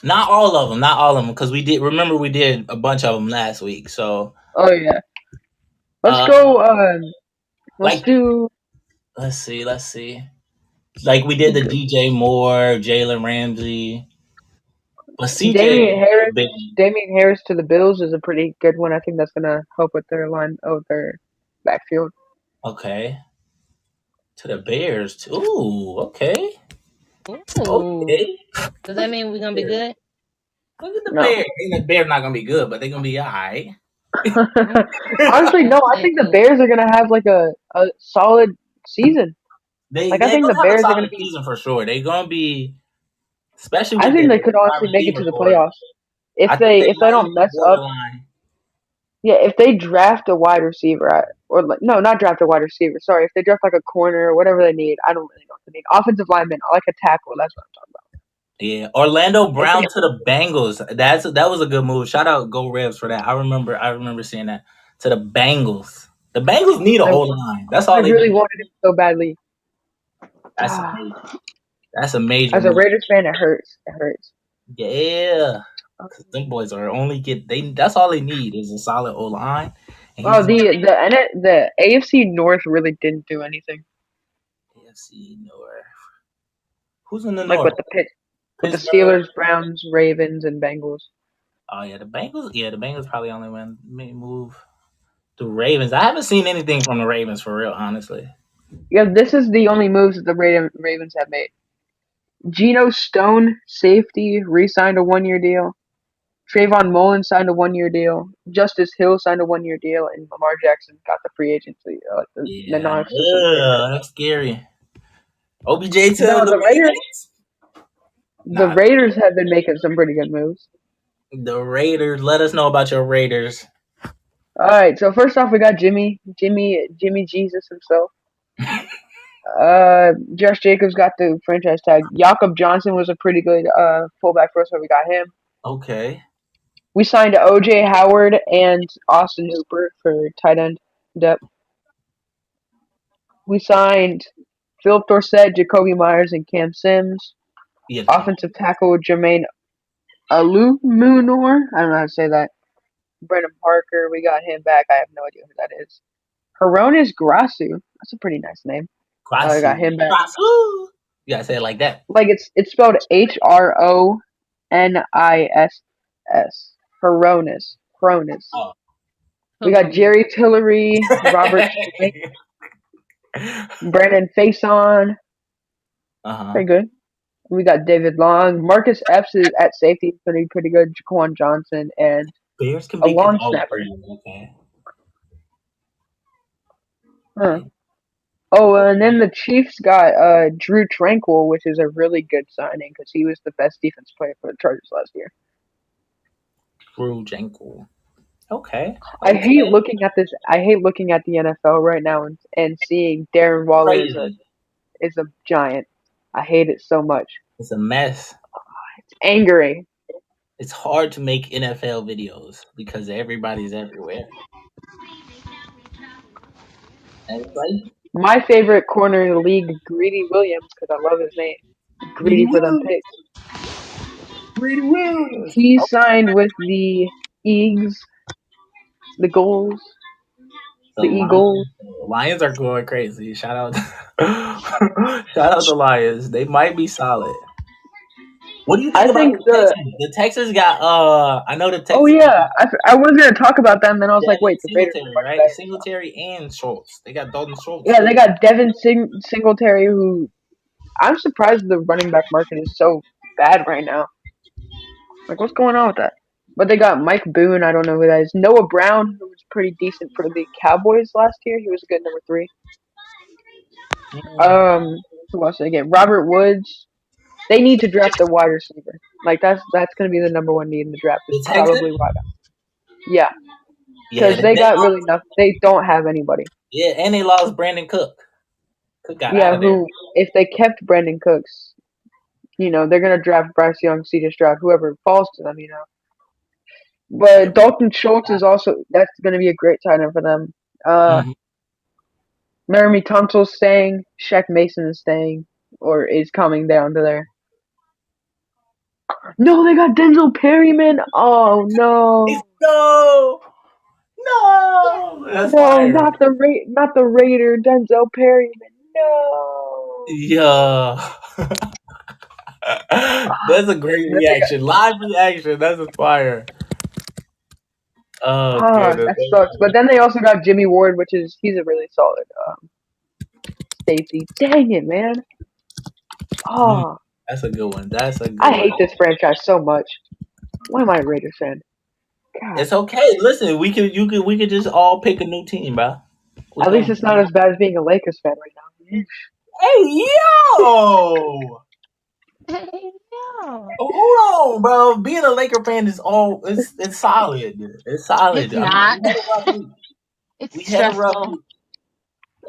not all of them, not all of them, because we did. Remember, we did a bunch of them last week. So, Oh yeah. Let's uh, go. Let's like, do. let's see. Like we did the DJ Moore, Jalen Ramsey, but CJ is Damian a Harris. big Damian Harris to the Bills is a pretty good one. I think that's gonna help with their their backfield. okay. To the Bears. Too. Ooh, okay, Ooh. okay. Does Look that at mean we're the gonna be Bears. good? Look at the No. Bears. I think the Bears not gonna be good, but they're gonna be alright. Honestly, no. I think the Bears are gonna have like a solid season. they Like I they think the gonna have a Bears are gonna solid be. season for sure. They're gonna be, especially I with their think they could wide honestly make it receiver to the core. playoffs I think they if they might don't be mess up. borderline. Yeah, if they draft a wide receiver, or like, no, not draft a wide receiver. Sorry, if they draft like a corner or whatever they need, I don't really know what they need. Offensive lineman, I like a tackle. That's what I'm talking about. Yeah, Orlando If Brown they, to the Bengals. That was a good move. Shout out Go Revs for that. I remember seeing that to the Bengals. The Bengals need an I, O line. That's I all they really need. wanted him so badly. That's a major. That's a major As a move. Raiders fan, it hurts. It hurts. Yeah, because them boys are only get they. That's all they need is a solid O line, and Oh, he's the AFC North really didn't do anything. AFC North. Who's in the Like North? with the Pittsburgh. Steelers, Browns, Ravens, and Bengals. Oh yeah, the Bengals. Yeah, the Bengals probably only win may move. The Ravens. I haven't seen anything from the Ravens for real, honestly. Yeah, this is the only moves that the Ravens have made. Geno Stone, safety, re-signed a 1 year deal. Trayvon Mullen signed a 1 year deal. Justice Hill signed a 1 year deal, and Lamar Jackson got the free agency, the Yeah, non-exclusive trade. that's scary. OBJ to No, the Ravens? The Nah, Raiders have been making some pretty good moves. the Raiders. Let us know about your Raiders. All right, so first off, we got Jimmy Jesus himself. Josh Jacobs got the franchise tag. Jakob Johnson was a pretty good fullback for us, so we got him. Okay. We signed OJ Howard and Austin Hooper for tight end depth. We signed Philip Dorsett, Jacoby Myers, and Cam Sims. Yeah, Cam. Offensive tackle Jermaine Alumunor. I don't know how to say that. Brendan Parker, we got him back. I have no idea who that is. Hronis Grasu. That's a pretty nice name. I Grasu. got him back. Grasu. You gotta say it like that. Like it's spelled Hronis. Hronis. Oh. We got Jerry Tillery, Robert Schwink, Brandon Faison. Uh-huh. Pretty good. We got David Long. Marcus Epps is at safety. Pretty good. Jaquan Johnson and Bears can a be long oh, snapper. okay. Huh. Okay. Oh, and then the Chiefs got Drew Tranquil, which is a really good signing because he was the best defense player for the Chargers last year. Drew Jankel. Okay. I hate Okay. looking at this. I hate looking at the NFL right now and seeing Darren Waller Crazy. is a giant. I hate it so much. It's a mess. It's angering. It's hard to make NFL videos because everybody's everywhere. And it's like My favorite corner in the league, Greedy Williams, because I love his name. Greedy Greedy for them Williams. picks. Greedy Williams. He signed with the Eagles, the goals, The the Eagles. Lions are going crazy. Shout out, shout out the Lions. They might be solid. What do you think I about think the the. Texans? The Texans got I know the Oh Texans yeah, I was gonna talk about them. Then I was like, Devin wait, the Raiders are Singletary, much right? better. So. Singletary and Schultz. They got Dalton Schultz Yeah, too. they got Singletary, who I'm surprised the running back market is so bad right now. Like, what's going on with that? But they got Mike Boone. I don't know who that is. Noah Brown, who was pretty decent for the Cowboys last year. He was a good number 3. Mm. Um, who else did they get? Robert Woods. They need to draft a wide receiver. Like that's going to be the number one need in the draft. Is The probably Texans? wide. Yeah, Yeah, because they they got really lost. nothing. They don't have anybody. Yeah, and they lost Brandon Cook. Cook got out Yeah, of there. who if they kept Brandon Cooks, they're going to draft Bryce Young, C.J. Stroud, whoever falls to them. Yeah, But but Dalton Schultz is also that's going to be a great tight end for them. Uh, mhm. Laramie Tunsil's staying. Shaq Mason is staying or is coming down to there. No, they got Denzel Perryman. Oh no, No, no, that's no, fire. not the Raider, Denzel Perryman. No. Yeah. That's a great And then they got reaction. Live reaction. That's a fire. Oh goodness. that sucks. But then they also got Jimmy Ward, he's a really solid safety. Dang it, man. Mm, Oh, that's a good one. That's a good I one. hate this franchise so much. Why am I a Raiders fan? God. It's okay. Listen, we could just all pick a new team, bro. We At least gonna it's not as bad as being a Lakers fan right now. Hey yo. No, Hold on, bro. Being a Laker fan is all it's solid. It's solid. it's I mean, not. we had a rough week. It's We had a rough stressful. week.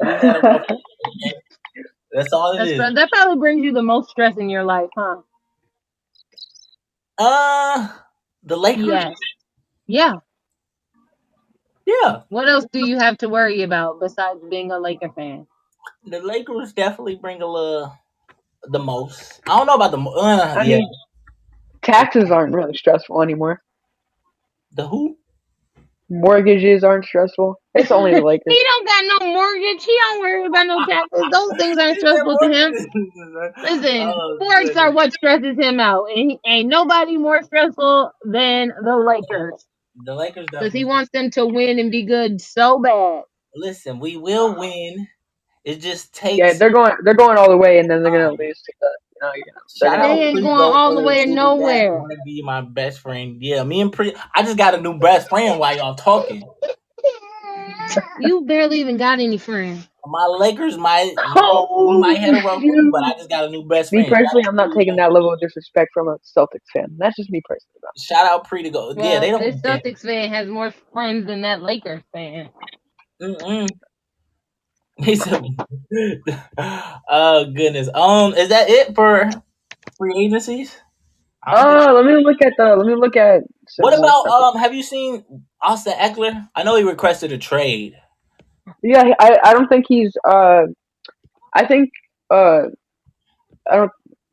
We had a rough week. Okay? That's all it is. That probably brings you the most stress in your life, huh? Uh, the Lakers. Yes. Yeah. Yeah, What else do you have to worry about besides being a Laker fan? the Lakers definitely bring a little the most. I don't know about the I yeah. mean, taxes aren't really stressful anymore. The who? Mortgages aren't stressful. He It's only the Lakers. don't got no mortgage. He don't worry about no taxes. Those things aren't He said stressful to him. mortgages. Listen, Oh sports are goodness. what stresses him out. And ain't nobody more stressful than the Lakers. The Lakers Because he definitely. wants them to win and be good so bad. Listen, we will win. It just Yeah, takes they're going all the way, and then they're gonna time. lose to the. They're Shout gonna They out lose. ain't Pretty going Go all for the way to including that. nowhere. Want to be my best friend? Yeah, me and Pretty. I just got a new best friend while y'all talking. You barely even got any friends. My Lakers might, we Oh might have a rough week, but I shoot! just got a new best Me friend. personally, I'm not taking that level of disrespect from a Celtics fan. That's just me personally, though. Shout out Pretty Go. Yeah, they Well, this don't care. Celtics fan has more friends than that Lakers fan. Mm-mm. He said, "Oh goodness. Is that it for free agencies? I don't think. Let me look at some What more about stuff. Have you seen Austin Eckler? I know he requested a trade. Yeah, I don't think he's I think uh I don't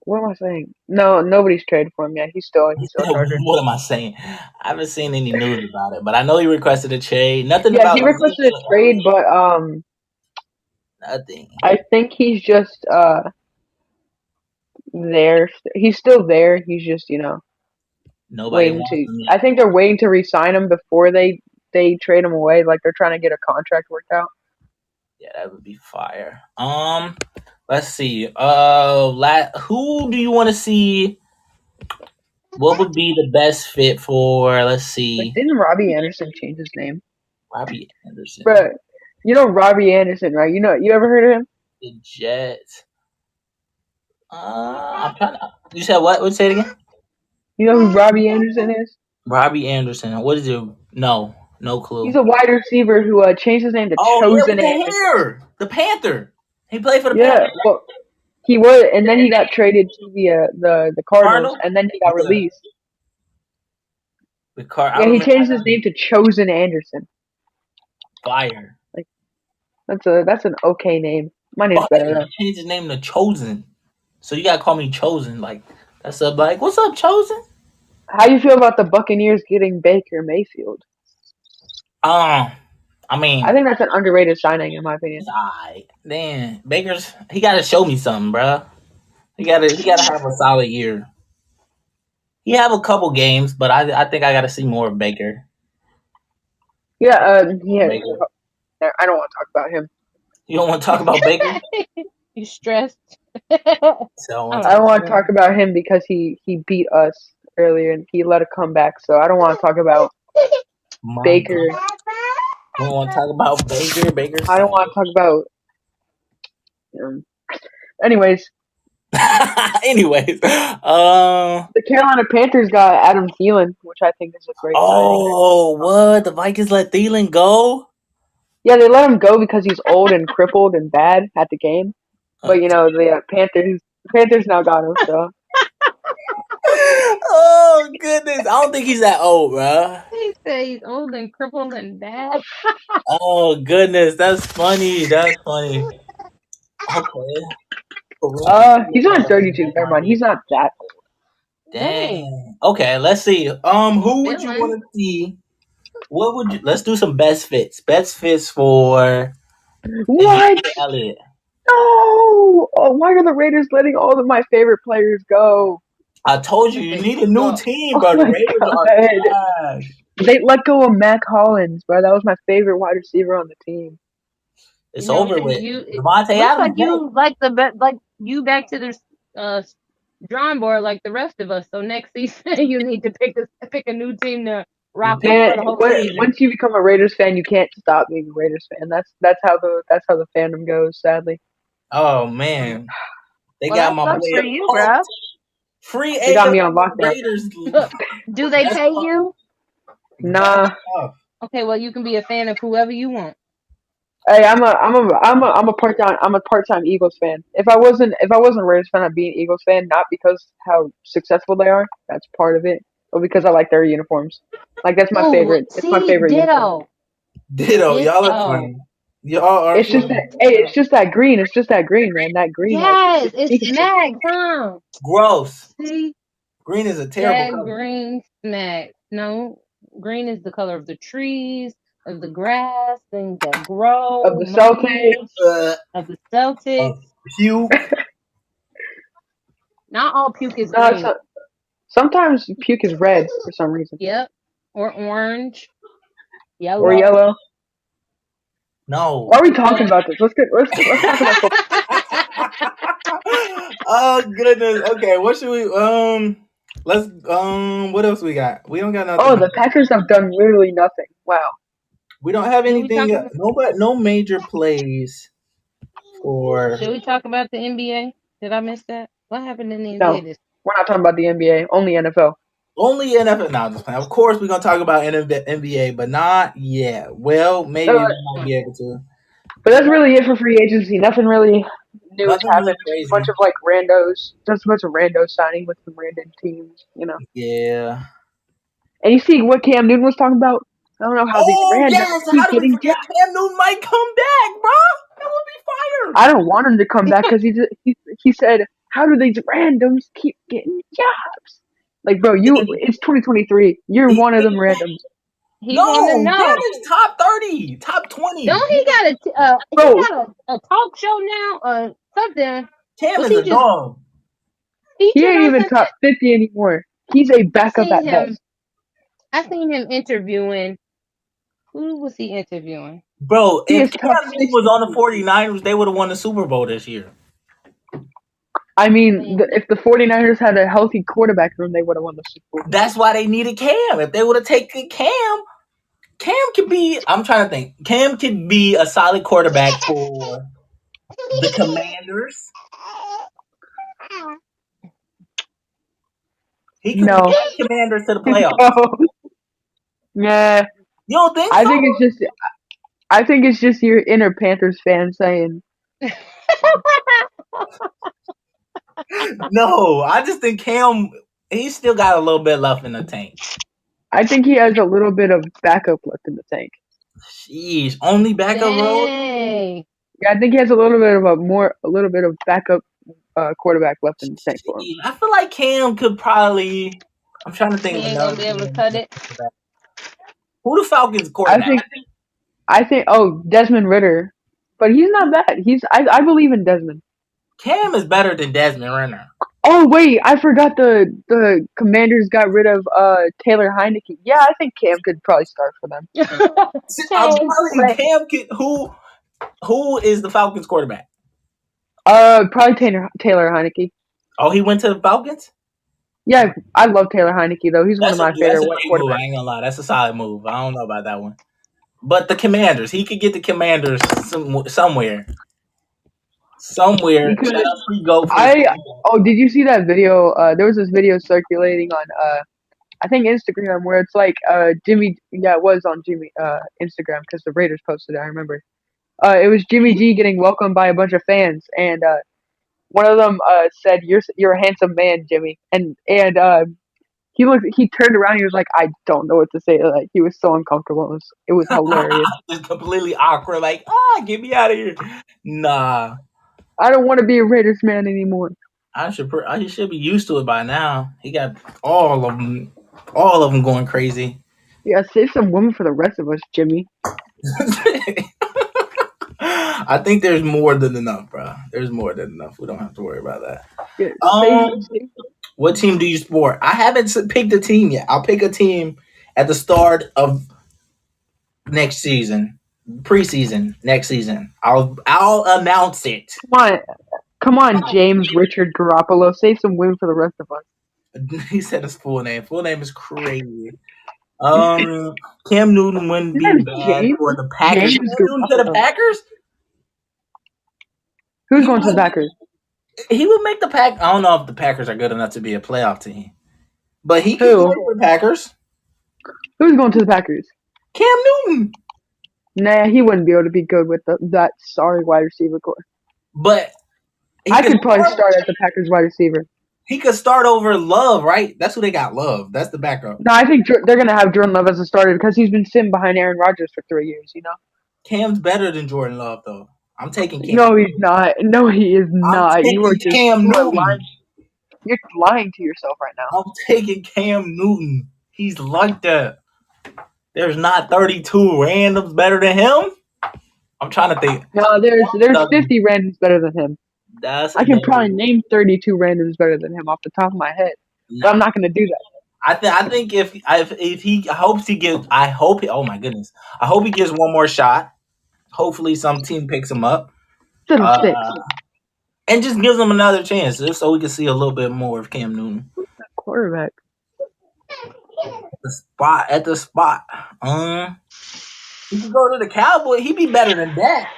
What am I saying? No, nobody's traded for him yet. He's still a Charger. What am I saying? I haven't seen any news about it, but I know he requested a trade. Nothing Yeah, about he requested a Ezekiel trade, Elliott. but Nothing. I think he's just there. He's still there. He's just Nobody waiting wants to. him I yet. think they're waiting to re-sign him before they trade him away. Like they're trying to get a contract worked out. Yeah, that would be fire. Let's see. Who do you want to see? What would be the best fit for? Let's Like, see. didn't Robbie Anderson change his name? Robbie Anderson, Bro, you know Robbie Anderson, right? You ever heard of him? the Jets. I'm trying to. You said what? Would say it again? You know who Robbie Anderson is? Robbie Anderson. What is it? No, no He's clue. a wide receiver who changed his name to Oh yeah, with Chosen the Anderson. hair, the Panther. He played for the Panthers, Yeah, well, he was, and then he got traded to the Cardinals, Cardinals. and then he got Yeah, released. the Card. I Yeah, he remember. changed his name to Chosen Anderson. Fire. Like that's an okay name. My name's Fire. better He though. changed his name to Chosen. So you gotta call me Chosen. Like that's up. Like what's up, Chosen? How you feel about the Buccaneers getting Baker Mayfield? Um, I I mean, think that's an underrated signing in my opinion. it's alright. Damn, Baker's he gotta show me something, bruh. He gotta have a solid year. He have a couple games, but I think I gotta see more of Baker. Yeah, yeah. Baker. I don't want to talk about him. You don't want to talk about Baker? You stressed? So I want I'm to I don't talk. just want to talk playing. about him because he beat us earlier and he let a comeback. So I don't want to talk about My God, Baker. you don't want to talk about Baker. Baker's I don't fine. want to talk about. Um, anyways, Anyways, the Carolina Panthers got Adam Thielen, which I think is a great signing. oh, what the Vikings let Thielen go? Yeah, they let him go because he's old and crippled and bad at the game. Uh, But the Panthers now got him. So oh goodness, I don't think he's that old, bro. He said he's old and crippled and bad. Oh goodness, that's funny. That's funny. Okay. he's only 32. Never mind, he's not that old. Dang, Dang. Okay, let's see. I'm Who would you feeling. want to see? What would you? Let's do some best fits. Best fits for What? Ezekiel Elliott. No! Oh, why are the Raiders letting all of my favorite players go? I told you you Okay, need a new well, team, Oh bro. The my Raiders are god! trash. They let go of Mac Hollins, bro. That was my favorite wide receiver on the team. It's over with. it Devontae looks like Adams next. you like like you back to the uh drawing board like the rest of us. So next season you need to pick a new team to You rock pick with a for Man, the whole new team. once you become a Raiders fan, you can't stop being a Raiders fan. That's how the fandom goes. Sadly, Oh man, they Well, got that my sucks for boy you, Pumped. bro. Free they got agent me on from the lockdown. Raiders. Do they That's pay tough. you? That's Nah, tough. Okay, well you can be a fan of whoever you want. hey, I'm a part-time Eagles fan. If I wasn't a Raiders fan, I'd be an Eagles fan. Not because how successful they are, that's part of it, but because I like their uniforms. Like that's my Oh, favorite. It's my see, favorite uniform. Ditto. Y'all are ditto. funny. Y'all are It's just funny. that. Hey, it's just that green. It's just that green, man. That green, like Yes, it's it's speaking to me. smack, huh? Gross. See, Green is a terrible that color. green smack. No, green is the color of the trees, of the grass, things that Of grow, the Celtics. money, Uh, of the Celtics. puke. Not all puke is No, green. sometimes puke is red for some reason Yep. Or orange, or No. yellow. yellow. No. Why are we talking about this? Let's talk about football. Oh goodness. Okay, what should we let's what else we got? We don't got Oh, nothing. the Packers have done literally nothing. Wow. We don't have Should we anything talk about no major plays for should we talk about the NBA? Did I miss that? What happened in the NBA No, this we're not talking about the NBA. Only NFL. only NFL. No, I'm just playing. Of course, we're gonna talk about NBA, but not yet. Well, maybe Uh, we might be able to. but that's really it for free agency. Nothing really new has Nothing really happened. Just a crazy. bunch of like randos. Just a bunch of randos signing with some random teams. Yeah. And you see what Cam Newton was talking about? I don't know how these Oh randos yes! keep How do we getting forget drafted. Cam Newton might come back, bro? That would be fire. I don't want him to come back because he said How do these randoms keep getting jobs? Like, bro, it's 2023. You're one of them randoms, He want to No, Cam know. is top 30, top 20. Don't he got bro. a talk show now or something? Cam Was is he a just dog. He featured ain't on even something? top 50 anymore. He's a I backup seen at him. best. I seen him interviewing. Who was he interviewing? Bro, He if is top Cam Newton was on the 62. 49ers, they would have won the Super Bowl this year. I I mean, mean, if the 49ers had a healthy quarterback room, they would have won the Super Bowl this year. That's why they needed Cam. If they would have taken Cam, Cam could be, I'm trying to think, Cam could be a solid quarterback for the Commanders. He could get No. the Commanders to the playoffs. No. Yeah. You don't think I so? think it's just I think it's just your inner Panthers fan saying, No, I just think Cam, he still got a little bit left in the tank. I think he has a little bit of backup left in the tank. Sheesh, only backup road? dang. Yeah, I think he has a little bit of a little bit of backup quarterback left in the tank for him. Sheesh, I feel like Cam could probably. I'm trying to think He of ain't gonna another be able to team. cut it. Who the Falcons I quarterback? think Desmond Ritter, but he's not bad. I believe in Desmond. Cam is better than Desmond Renner. Oh wait, I forgot the Commanders got rid of Taylor Heineke. Yeah, I think Cam could probably start for them. I'm Dang. telling you, But Cam could, who is the Falcons quarterback? Probably Taylor Heineke. Oh, he went to the Falcons? Yeah, I love Taylor Heineke though. He's one of my That's favorite a white great move. I quarterbacks. ain't gonna lie. That's a solid move. I don't know about that one. But the Commanders, he could get the Commanders somewhere. He Somewhere. could. Shout out free go for the Super Bowl. Did you see that video? There was this video circulating on I think Instagram where it's like Jimmy. Yeah, it was on Jimmy Instagram because the Raiders posted it. I remember. It was Jimmy G getting welcomed by a bunch of fans, and one of them said, "You're a handsome man, Jimmy," and he turned around. He was like, "I don't know what to say." Like he was so uncomfortable. It was hilarious. Just completely awkward, like, get me out of here. Nah. I don't want to be a Raiders man anymore. I should be used to it by now. He got all of them going crazy. Yeah, save some women for the rest of us, Jimmy. I think there's more than enough, bro. There's more than enough. We don't have to worry about that. Yeah, Um, save. what team do you support? I haven't picked a team yet. I'll pick a team at the start of next season, preseason next season. I'll announce it. Come on, James Richard Garoppolo. Save some women for the rest of us. He said his full name. Full name is crazy. Cam Newton wouldn't His be name's bad James. for the Packers. Cam James Newton to the Garoppolo. Packers? Who's He going to the would Packers? he would make the pack. I don't know if the Packers are good enough to be a playoff team, but he could Who? play for the Packers. Who's going to the Packers? Cam Newton, Nah, he wouldn't be able to be good with that sorry wide receiver core. but he I could could probably start. start as the Packers wide receiver. He could start over Love, right? That's who they got. Love. That's the backup. No, I think they're gonna have Jordan Love as a starter because he's been sitting behind Aaron Rodgers for 3 years. You know. Cam's better than Jordan Love, though. I'm taking Cam. No, he's not. No, he is I'm not. taking Cam You are Newton. lying. You're lying to yourself right now. I'm taking Cam Newton. He's like that. There's not 32 randoms better than him. I'm trying to think. No, there's 50 randoms better than him. That's I can another. probably name 32 randoms better than him off the top of my head, but I'm not gonna do that. I think if he hopes he gives, I hope he, oh my goodness, I hope he gives one more shot. Hopefully some team picks him up Fiddlesticks. and just gives him another chance, just so we can see a little bit more of Cam Newton Quarterback. at the spot. He could go to the Cowboy. He'd be better than that.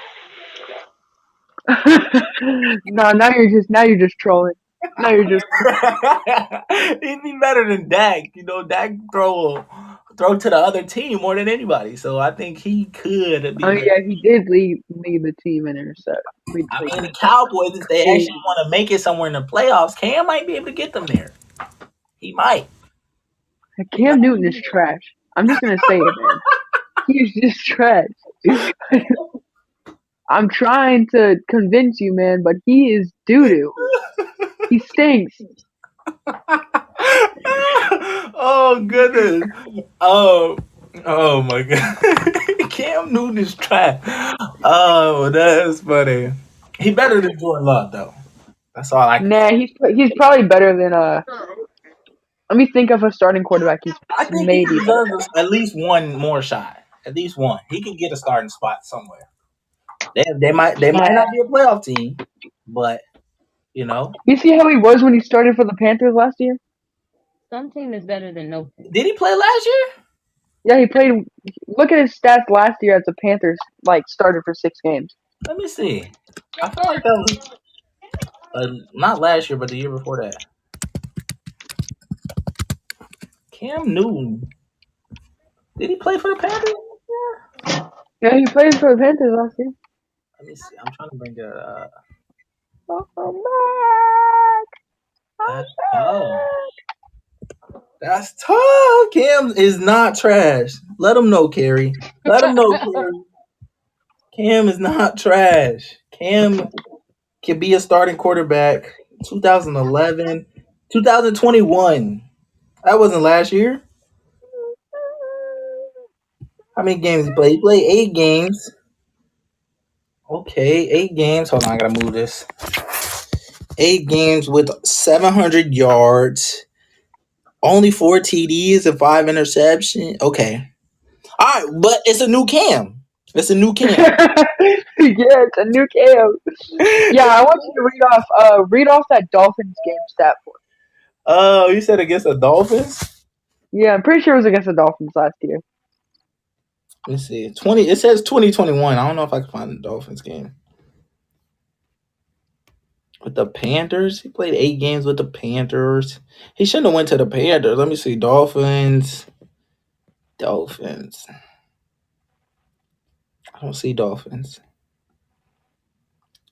No, now you're just trolling. Now you're just He'd be better than Dak. You know, Dak throw to the other team more than anybody. So I think he could be Oh better. yeah, he did lead the team in intercept. I mean, the Cowboys, if they actually want to make it somewhere in the playoffs, Cam might be able to get them there. He might. Cam Newton is trash. I'm just gonna say it, man. He's just trash. I'm trying to convince you, man, but he is doo doo. He stinks. Oh goodness. Oh, oh my god. Cam Newton is trash. Oh, that's funny. He better than Jordan Love though. That's all I can say. Nah, he's probably better than Let me think of a starting quarterback. He's I think he maybe better deserves at least one more shot. At least one. He can get a starting spot somewhere. They than. might Nah. not be a playoff team, but you know. You see how he was when he started for the Panthers last year? Some team is better than no team. Did he play last year? Yeah, he played. Look at his stats last year as the Panthers like started for 6 games. Let me see. I feel like that was not last year, but the year before that. Cam Newton. Did he play for the Panthers? Yeah, he played for the Panthers last year. Let me see. I'm trying to bring that up. Oh, That's tough. That's tough. Cam is not trash. Let him know, Carrie. Let him know, Carrie. Cam is not trash. Cam can be a starting quarterback. 2011, 2021. That wasn't last year. How many games he played? He played 8 games. Okay, 8 games. Hold on, I gotta move this. 8 games with 700 yards, only 4 TDs and 5 interceptions. Okay, all right, but it's a new Cam. It's a new Cam. yeah, it's a new KO. Yeah, I want you to read off that Dolphins game stat for me. Oh, you said against the Dolphins? Yeah, I'm pretty sure it was against the Dolphins last year. Let's see. 20. It says 2021. I don't know if I can find the Dolphins game. With the Panthers, he played 8 games with the Panthers. He shouldn't have went to the Panthers. Let me see. Dolphins. Dolphins. I don't see Dolphins.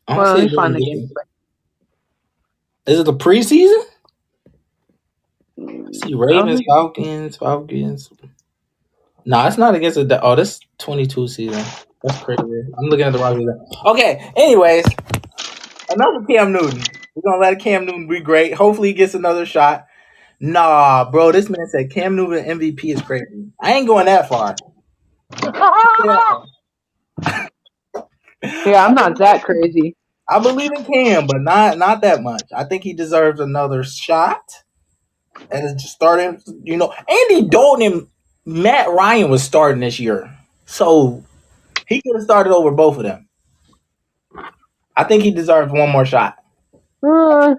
I don't Well, see let it me find doing the game. anything. Is it the preseason? I see I don't Ravens, think. Falcons. No, it's not against the. Oh, this 22 season. That's crazy. I'm looking at the wrong season. Okay. Anyways, another Cam Newton. We're gonna let Cam Newton be great. Hopefully, he gets another shot. Nah, bro. This man said Cam Newton MVP is crazy. I ain't going that far. Yeah, I'm not that crazy. I believe in Cam, but not that much. I think he deserves another shot. And it's just starting, Andy Dalton and Matt Ryan was starting this year. So he could have started over both of them. I think he deserves one more shot. Uh,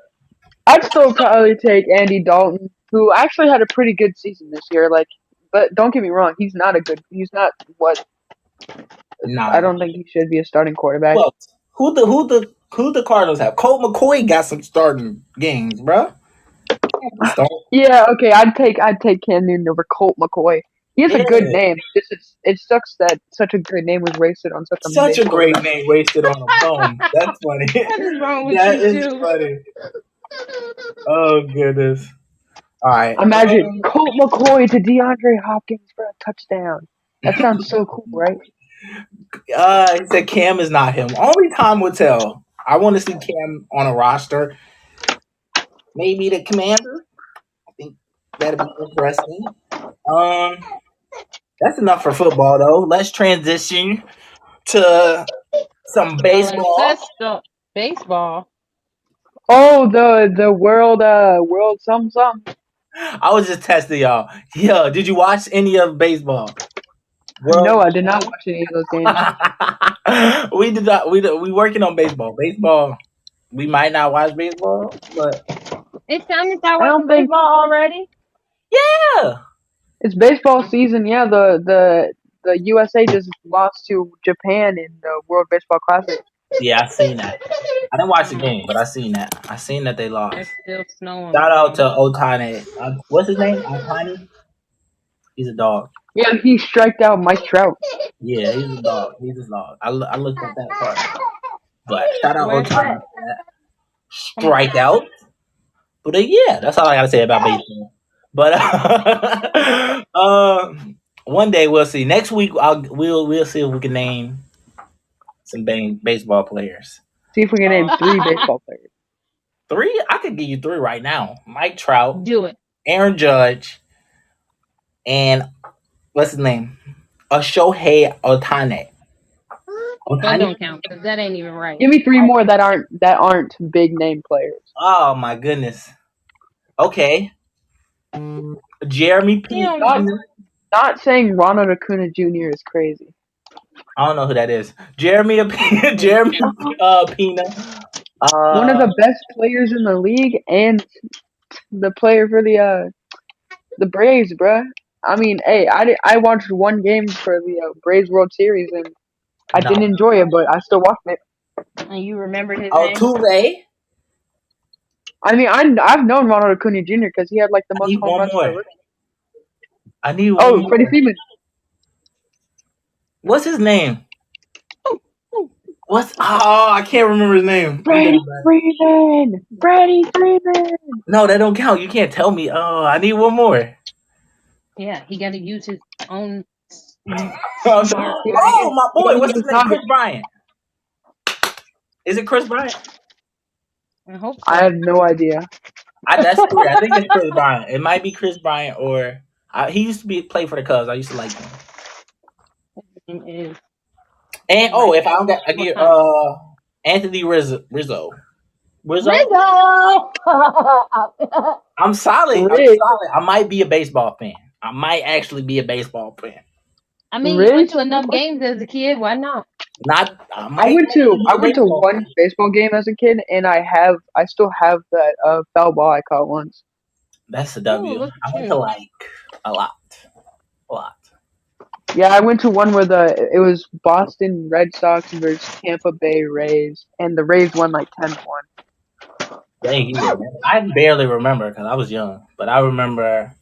I'd still probably take Andy Dalton, who actually had a pretty good season this year. Like, but don't get me wrong, he's not a good. He's not what I Nah. don't think he should be a starting quarterback. Well, who the Cardinals have? Colt McCoy got some starting games, bro. Start. Yeah, okay, I'd take Cam Newton over Colt McCoy. He has a Yeah. good name. It sucks that such a good name was wasted on such a Such mid a great quarterback. name wasted on a bum. That's funny. What is wrong with That you is two? funny. Oh goodness. All right. Imagine Colt McCoy to DeAndre Hopkins for a touchdown. That sounds so cool, right? He said Cam is not him. Only time will tell. I want to see Cam on a roster. Maybe the Commander. I think that'd be interesting. Um, that's enough for football, though. Let's transition to some baseball. Let's stop baseball. Oh, the world some. I was just testing y'all. Yo, did you watch any of baseball? World. No, I did not watch any of those games. We did not. We working on baseball. Baseball. We might not watch baseball, but It's time to start I don't watching think baseball already. yeah. it's baseball season. Yeah, the USA just lost to Japan in the World Baseball Classic. Yeah, I seen that. I didn't watch the game, but I seen that. I seen that they It's lost. still snowing. Shout out So. to Otani. What's his name? Otani. He's a dog. Yeah, he striked out Mike Trout. Yeah, he's a dog. He's a dog. I looked at that part. But shout out Where's Otani that? for that Come on. strikeout. But yeah, that's all I gotta say about baseball. But one day we'll see. Next week we'll see if we can name some baseball players. See if we can name 3 baseball players. Three? I could give you three right now. Mike Trout, Do it. Aaron Judge, and what's his name? Shohei Otane. That Otani? don't count because that ain't even right. Give me three more that aren't big name players. Oh my goodness. Okay. Jeremy You Pena. know, Not saying Ronald Acuna Jr. is crazy. I don't know who that is. Jeremy Pena. Jeremy Pena. One of Uh, the best players in the league and the player for the Braves, bruh. I mean, hey, I watched one game for the Braves World Series and I no. didn't enjoy it, but I still watched it. and you remembered his name. Altuve. I mean, I've known Ronald Acuna Jr. because he had like the I most need home one runs for a more. rookie. I need one Oh, Freddie more. Freeman. What's his name? What's I can't remember his name. I'm doing Freddie bad. Freeman. Freddie Freeman. No, that don't count. You can't tell me. Oh, I need one more. Yeah, he got to use his own smart Oh, brain. my You boy. gotta What's use his his name? Chris knowledge. Bryant. Is it Chris Bryant? I hope I so. have no idea. That's three. I think it's Chris Bryant. It might be Chris Bryant or he used to play for the Cubs. I used to like him. It is And Mike if I don't get, I get Otani. Anthony Rizzo. Rizzo. Rizzo. I'm solid. I'm Riz. solid. I might be a baseball fan. I might actually be a baseball fan. I mean, you went Riz. to enough games as a kid. Why not? Not. I I might went to actually be I a went to baseball one fan. baseball game as a kid, and I still have that foul ball I caught once. That's a Oh, W. look I at went to you. like a lot, a lot. Yeah, I went to one where it was Boston Red Sox versus Tampa Bay Rays, and the Rays won like 10-1. Dang, you remember? I barely remember because I was young, but I remember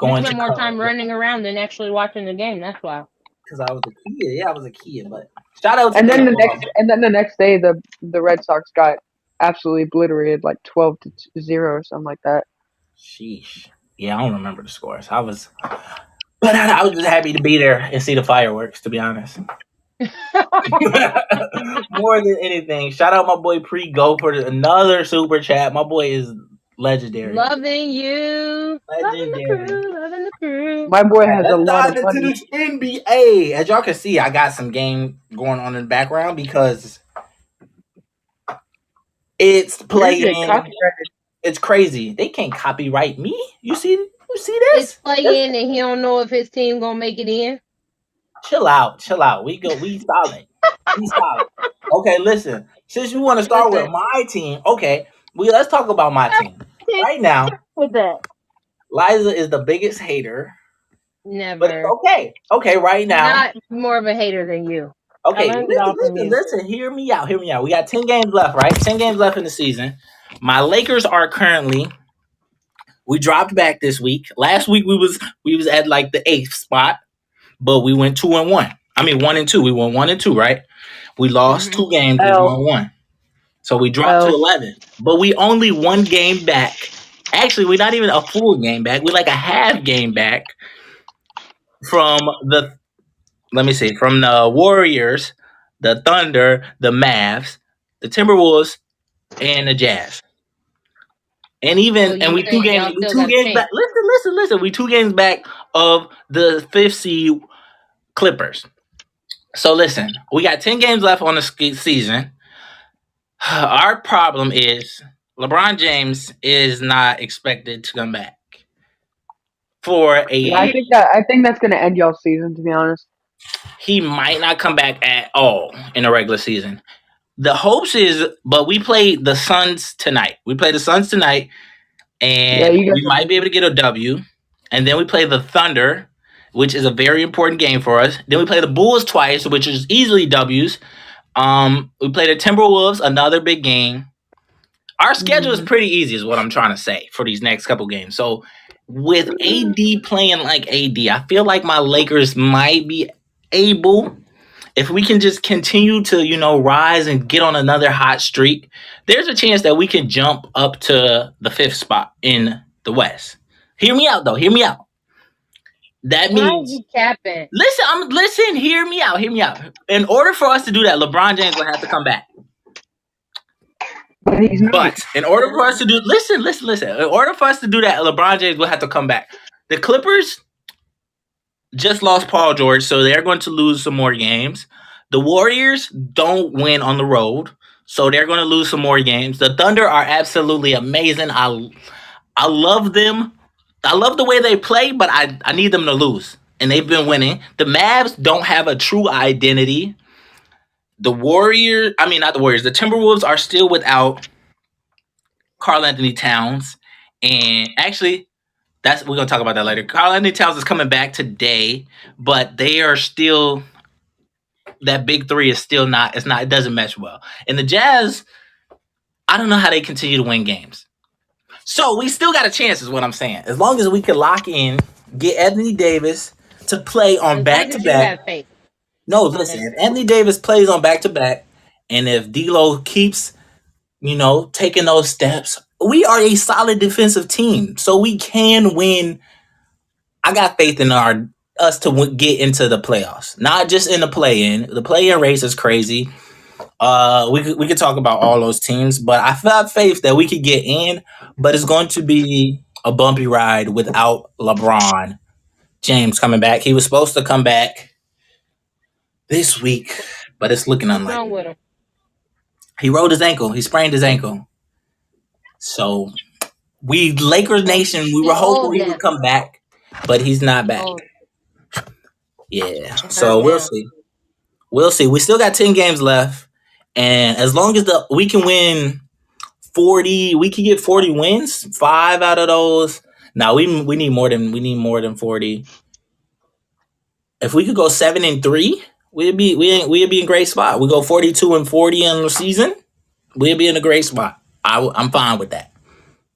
You going to spent more college time running around than actually watching the game. That's why. because I was a kid. Yeah, I was a kid. But shout out to And then baseball. the next day the Red Sox got absolutely obliterated, like 12-0 or something like that. Sheesh. Yeah, I don't remember the scores. But I was just happy to be there and see the fireworks. To be honest, more than anything, shout out my boy Pre Go for another super chat. My boy is legendary. Loving you. Loving the Legendary. crew. Loving the crew. My boy has a Let's lot of dive into money. this NBA. As y'all can see, I got some game going on in the background because it's You're gonna get playing. copyrighted. It's crazy. They can't copyright me. You see? You see It's this? playing and he don't know if his team gonna make it in. Chill out. Chill out. We go. We solid. We solid. Okay, listen. Since you want to start with Listen, my team, okay, let's talk about my team. Right now, with that. Liza is the biggest hater, but it's Never. okay. Okay, right now. Not more of a hater than you. I Okay, learned it listen, all from listen, you. listen. Hear me out. Hear me out. We got 10 games left, right? 10 games left in the season. My Lakers are currently. We dropped back this week. Last week we was at like the eighth spot, but we went 2-1. I mean 1-2. We went 1-2, right? We lost Hmm 2 games. We L won one. So we dropped to L. 11. But we only 1 game back. Actually, we're not even a full game back. We're like a half game back from the let me see, from the Warriors, the Thunder, the Mavs, the Timberwolves, and the Jazz. And So even you saying y'all we still two got a games chance? back. Listen. We 2 games back of the fifth seed Clippers. So listen, we got 10 games left on the season. Our problem is LeBron James is not expected to come back for Yeah, I a. think that's gonna end y'all season. To be honest. He might not come back at all in a regular season. The hopes is, but we play the Suns tonight. We play the Suns tonight, Yeah, and you guys we are might be able to get a W. And then we play the Thunder, which is a very important game for us. Then we play the Bulls twice, which is easily W's. We play the Timberwolves, another big game. Our schedule is mm, pretty easy, is what I'm trying to say for these next couple games. So with AD playing like AD, I feel like my Lakers might be able, if we can just continue to, rise and get on another hot streak, there's a chance that we can jump up to the fifth spot in the West. Hear me out, though. Hear me out. That Why is means he capping? listen. Hear me out. Hear me out. In order for us to do that, LeBron James will have to come back. But he's not. But in order for us to do, listen. In order for us to do that, LeBron James will have to come back. The Clippers just lost Paul George, so they're going to lose some more games. The Warriors don't win on the road, so they're going to lose some more games. The Thunder are absolutely amazing. I love them. I love the way they play, but I need them to lose. And they've been winning. The Mavs don't have a true identity. The Warriors, I mean, not the Warriors, the Timberwolves are still without Karl Anthony Towns. And actually, that's we're gonna talk about that later. Karl Anthony Towns is coming back today, but they are still that big three is still not. It's not. It doesn't mesh well. And the Jazz, I don't know how they continue to win games. So we still got a chance, is what I'm saying. As long as we can lock in, get Anthony Davis to play on As back long to as you back. have faith. No, listen, if Anthony Davis plays on back to back, and if D'Lo keeps, taking those steps, we are a solid defensive team, so we can win. I got faith in us to get into the playoffs, not just in the play-in. The play-in race is crazy. We could talk about all those teams, but I have faith that we could get in. But it's going to be a bumpy ride without LeBron James coming back. He was supposed to come back this week, but it's looking What's wrong unlikely. with him? He rolled his ankle. He sprained his ankle. So we Lakers Well, Nation, we were you're hopeful old he would then. come back, but he's not You're back. old. Yeah. You're hurt So we'll now. see. We'll see. We still got 10 games left. And as long as we can win 40, we can get 40 wins, 5 out of those. Now we need more than 40. If we could go 7-3, we'd be in a great spot. We go 42-40 in the season, we'd be in a great spot. I'm fine with that.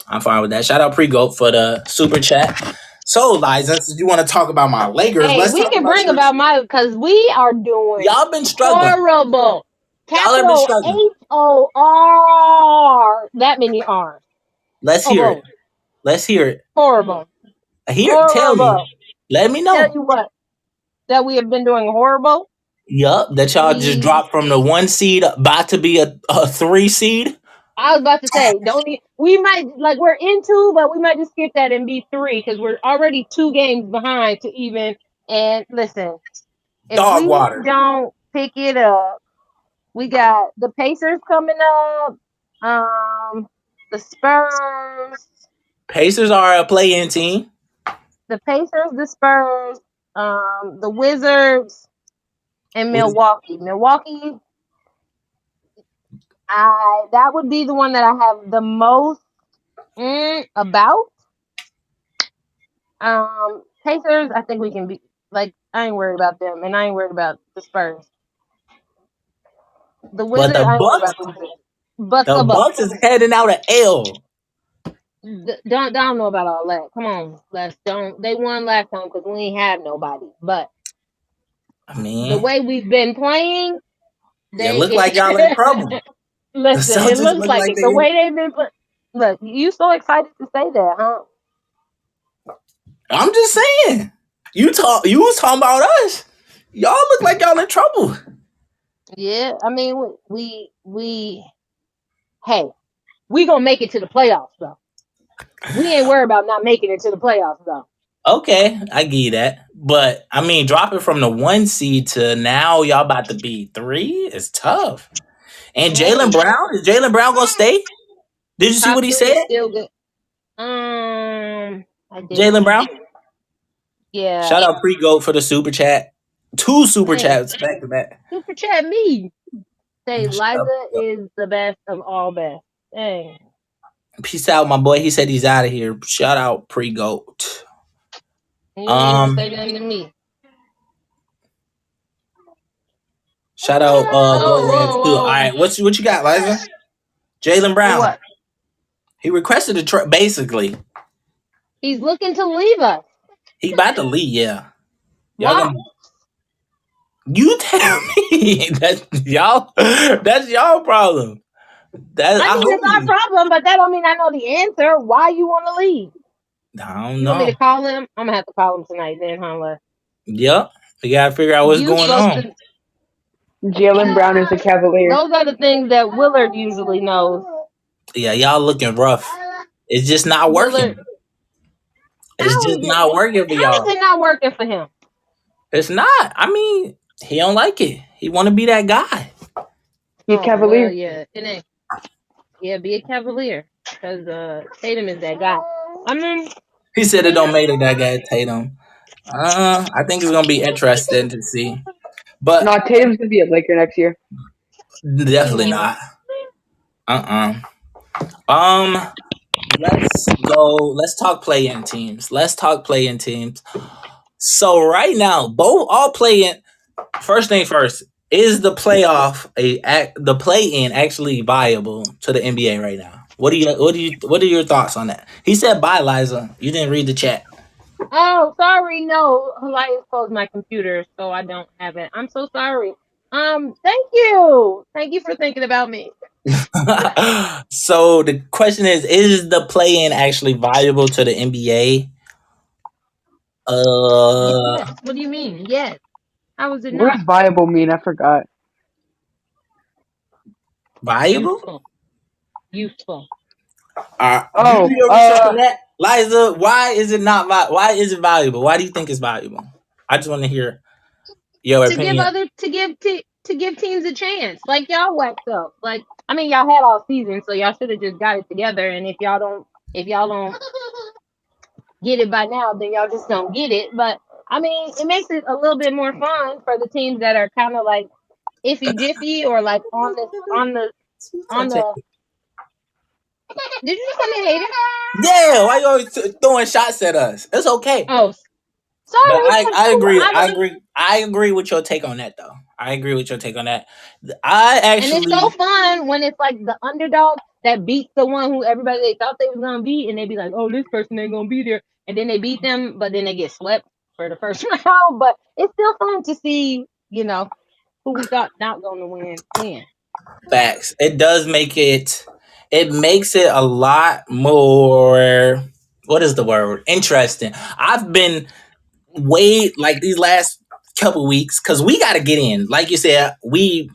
I'm fine with that. Shout out Pre-Goat for the super chat. So, Liza, since you want to talk about my Lakers, Hey, let's we talk can about bring yours. about my because we are doing Y'all been struggling. horrible. Y'all have been Capital struggling. HOR. That many R's. Let's hear it. Horrible. Let's hear it. Horrible. Tell me. Horrible. Let me Tell know. you what. That we have been doing horrible. Yup, that y'all just We dropped from the 1 seed about to be a 3 seed. I was about to say, we might like we're in two, but we might just skip that and be three because we're already 2 games behind to even. And listen, if Dog we water. don't pick it up, we got the Pacers coming up, the Spurs, Pacers are a play-in team. the Spurs, the Wizards, and Milwaukee. Milwaukee, that would be the one that I have the most about. Pacers, I think we can be like I ain't worried about them, and I ain't worried about the Spurs. The But Wizards, I ain't worried about the Wizards. But the the Bucks. Bucks is heading out an L. Don't know about all that. Come on, let's don't. They won last time because we ain't have nobody. But I the mean, way we've been playing, you look like y'all in trouble. The listen. It Celtics looks look like like it. The they. way they've been. Look, you so excited to say that, huh? I'm just saying. You was talking about us. Y'all look like y'all in trouble. Yeah, I mean hey, we gonna make it to the playoffs though. We ain't worried about not making it to the playoffs though. Okay, I give you that. But I mean, dropping from the 1 seed to now y'all about to be 3 is tough. And Hey, Jalen Brown, is Jalen Brown gonna stay? Did you see top what he three said? is still good. I Jalen didn't. Brown? Yeah. Shout out Pre-Goat for the super chat. 2 super Hey, chats back to back. super chat me. Say Shut up. Liza is the best of all best. Hey, Peace out, my boy. He said he's out of here. Shout out Pre-Goat. you ain't even Um, say nothing to me. shout out Whoa, Goat Reds whoa, too. All whoa. right, what you got, Liza? Jalen For Brown. what? He requested a trade. Basically, He's looking to leave us. he about to leave. Yeah, y'all Why? gonna. You tell me that's y'all. That's y'all problem. That I I mean, hope it's our you. problem, but that don't mean I know the answer. Why you want to leave? I don't You want me know. to call him? I'm gonna have to call him tonight, then, huh? Les? Yep, we gotta figure out what's You going supposed on. to. Jalen Brown is a Cavalier. Those are the things that Willard usually knows. Yeah, y'all looking rough. It's just not Lillard, working. It's how just is it? not working for How is y'all. it not working for him? It's not. I mean, he don't like it. He want to be that guy. He Oh well, Cavalier. yeah, yeah, be a Cavalier because Tatum is that guy. I mean, He said it he don't make it that guy Tatum. I think it's gonna be interesting to see, but No, Tatum's gonna be a Laker next year. definitely mm, not. Um, let's go. Let's talk play-in teams. Let's talk play-in teams. So right now, both all play-in. First thing first, is the the play-in actually viable to the NBA right now? What are your thoughts on that? He said bye, Liza. You didn't read the chat. oh, sorry, no, Elias closed my computer, so I don't have it. I'm so sorry. Thank you for thinking about me. So the question is the play-in actually viable to the NBA? Uh, Yes. What do you mean? Yes. How is it What not does viable mean? I forgot. Viable? useful? Useful. Do you do Oh, your research on that, Liza? Why is it not? Why is it valuable? Why do you think it's valuable? I just want to hear your To give opinion. other to give teams a chance. Like y'all whacked up. Like I mean y'all had all season, so y'all should have just got it together. And if y'all don't get it by now, then y'all just don't get it. But I mean, it makes it a little bit more fun for the teams that are kind of like iffy jiffy or like on the. Did you just come in hating? Yeah, why you always throwing shots at us? It's okay, Oh, but sorry. It's like I I was. agree. I agree with your take on that, though. I agree with your take on that. I And it's so actually fun when it's like the underdog that beats the one who everybody they thought they was gonna beat, and they be like, "Oh, this person ain't gonna be there," and then they beat them, but then they get swept for the first round. But it's still fun to see, who we thought not gonna win. facts. It does make it. It makes it a lot more. What is the word? Interesting. I've been wait like these last couple weeks because we got to get in. Like you said, we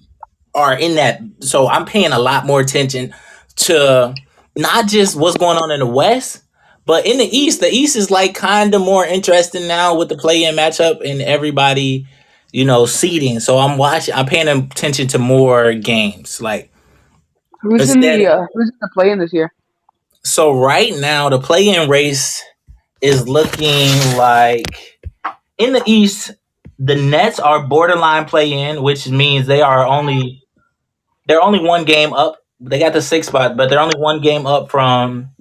are in that. So I'm paying a lot more attention to not just what's going on in the West, but in the East. The East is like kind of more interesting now with the play-in matchup and everybody, seeding. So I'm paying attention to more games. Like instead, who's in the play in this year? so right now the play-in race is looking like in the East. The Nets are borderline play-in, which means they're only one game up. They got the sixth spot, but they're only one game up from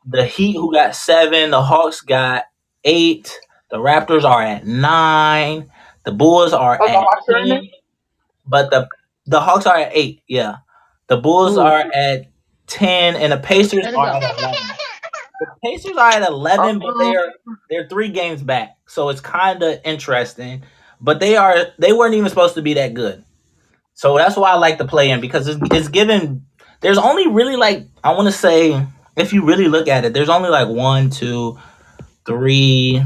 the Heat, who got seven. The Hawks got eight. The Raptors are at nine. The Bulls are Oh, the at Hawks are in 10. But the Hawks are at eight. Yeah, the there. Bulls Ooh. are at 10, and the Pacers Let it are go. at 11. The Pacers are at 11, but Oh, they're 3 games back, so it's kind of interesting. But they weren't even supposed to be that good. So that's why I like to play in because it's given. There's only really like I want to say if you really look at it, there's only like one, two, three,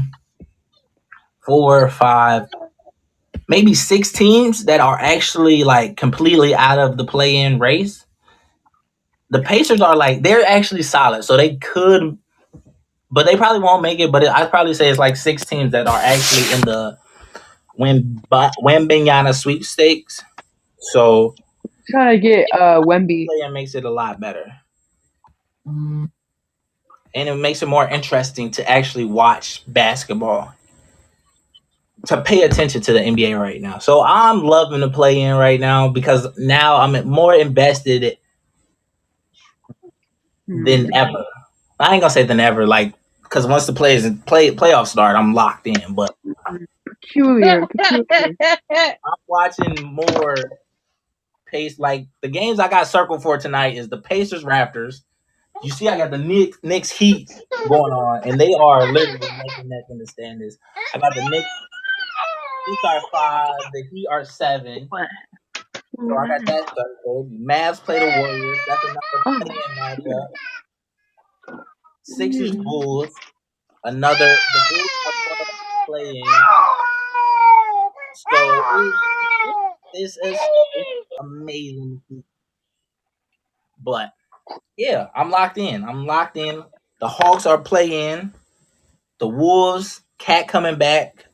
four, five, maybe 6 teams that are actually like completely out of the play-in race. The Pacers are like they're actually solid, so they could, but they probably won't make it. But I'd probably say it's like 6 teams that are actually in the Wembanyama sweepstakes. So trying to get Wemby. play-in makes it a lot better. And it makes it more interesting to actually watch basketball, to pay attention to the NBA right now. So I'm loving the play in right now because now I'm more invested than Hmm. ever. I ain't gonna say than ever, like because once the playoffs start, I'm locked in. But Peculiar, peculiar. I'm watching more pace. Like the games I got circled for tonight is the Pacers Raptors. You see, I got the Knicks Heat going on, and they are literally neck and neck in the standings. I got the Knicks are 5, the Heat are 7. What? So I got that circled. Mavs play the Warriors. That's another Oh, play-in matchup. Sixers Bulls. The Bulls are part of the play-in. So it's amazing. But Yeah, I'm locked in. I'm locked in. The Hawks are playing. The Wolves, Cat coming back.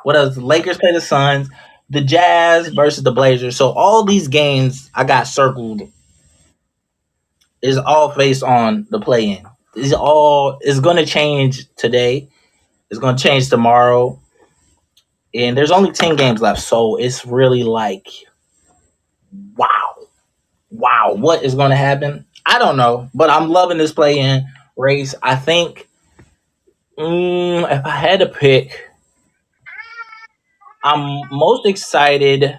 What else? The Lakers play the Suns. The Jazz versus the Blazers. So all these games I got circled is all based on the play-in. It's going to change today. It's going to change tomorrow. And there's only 10 games left. So it's really like, wow. Wow. What is going to happen? I don't know. But I'm loving this play-in race. I think if I had to pick, I'm most excited.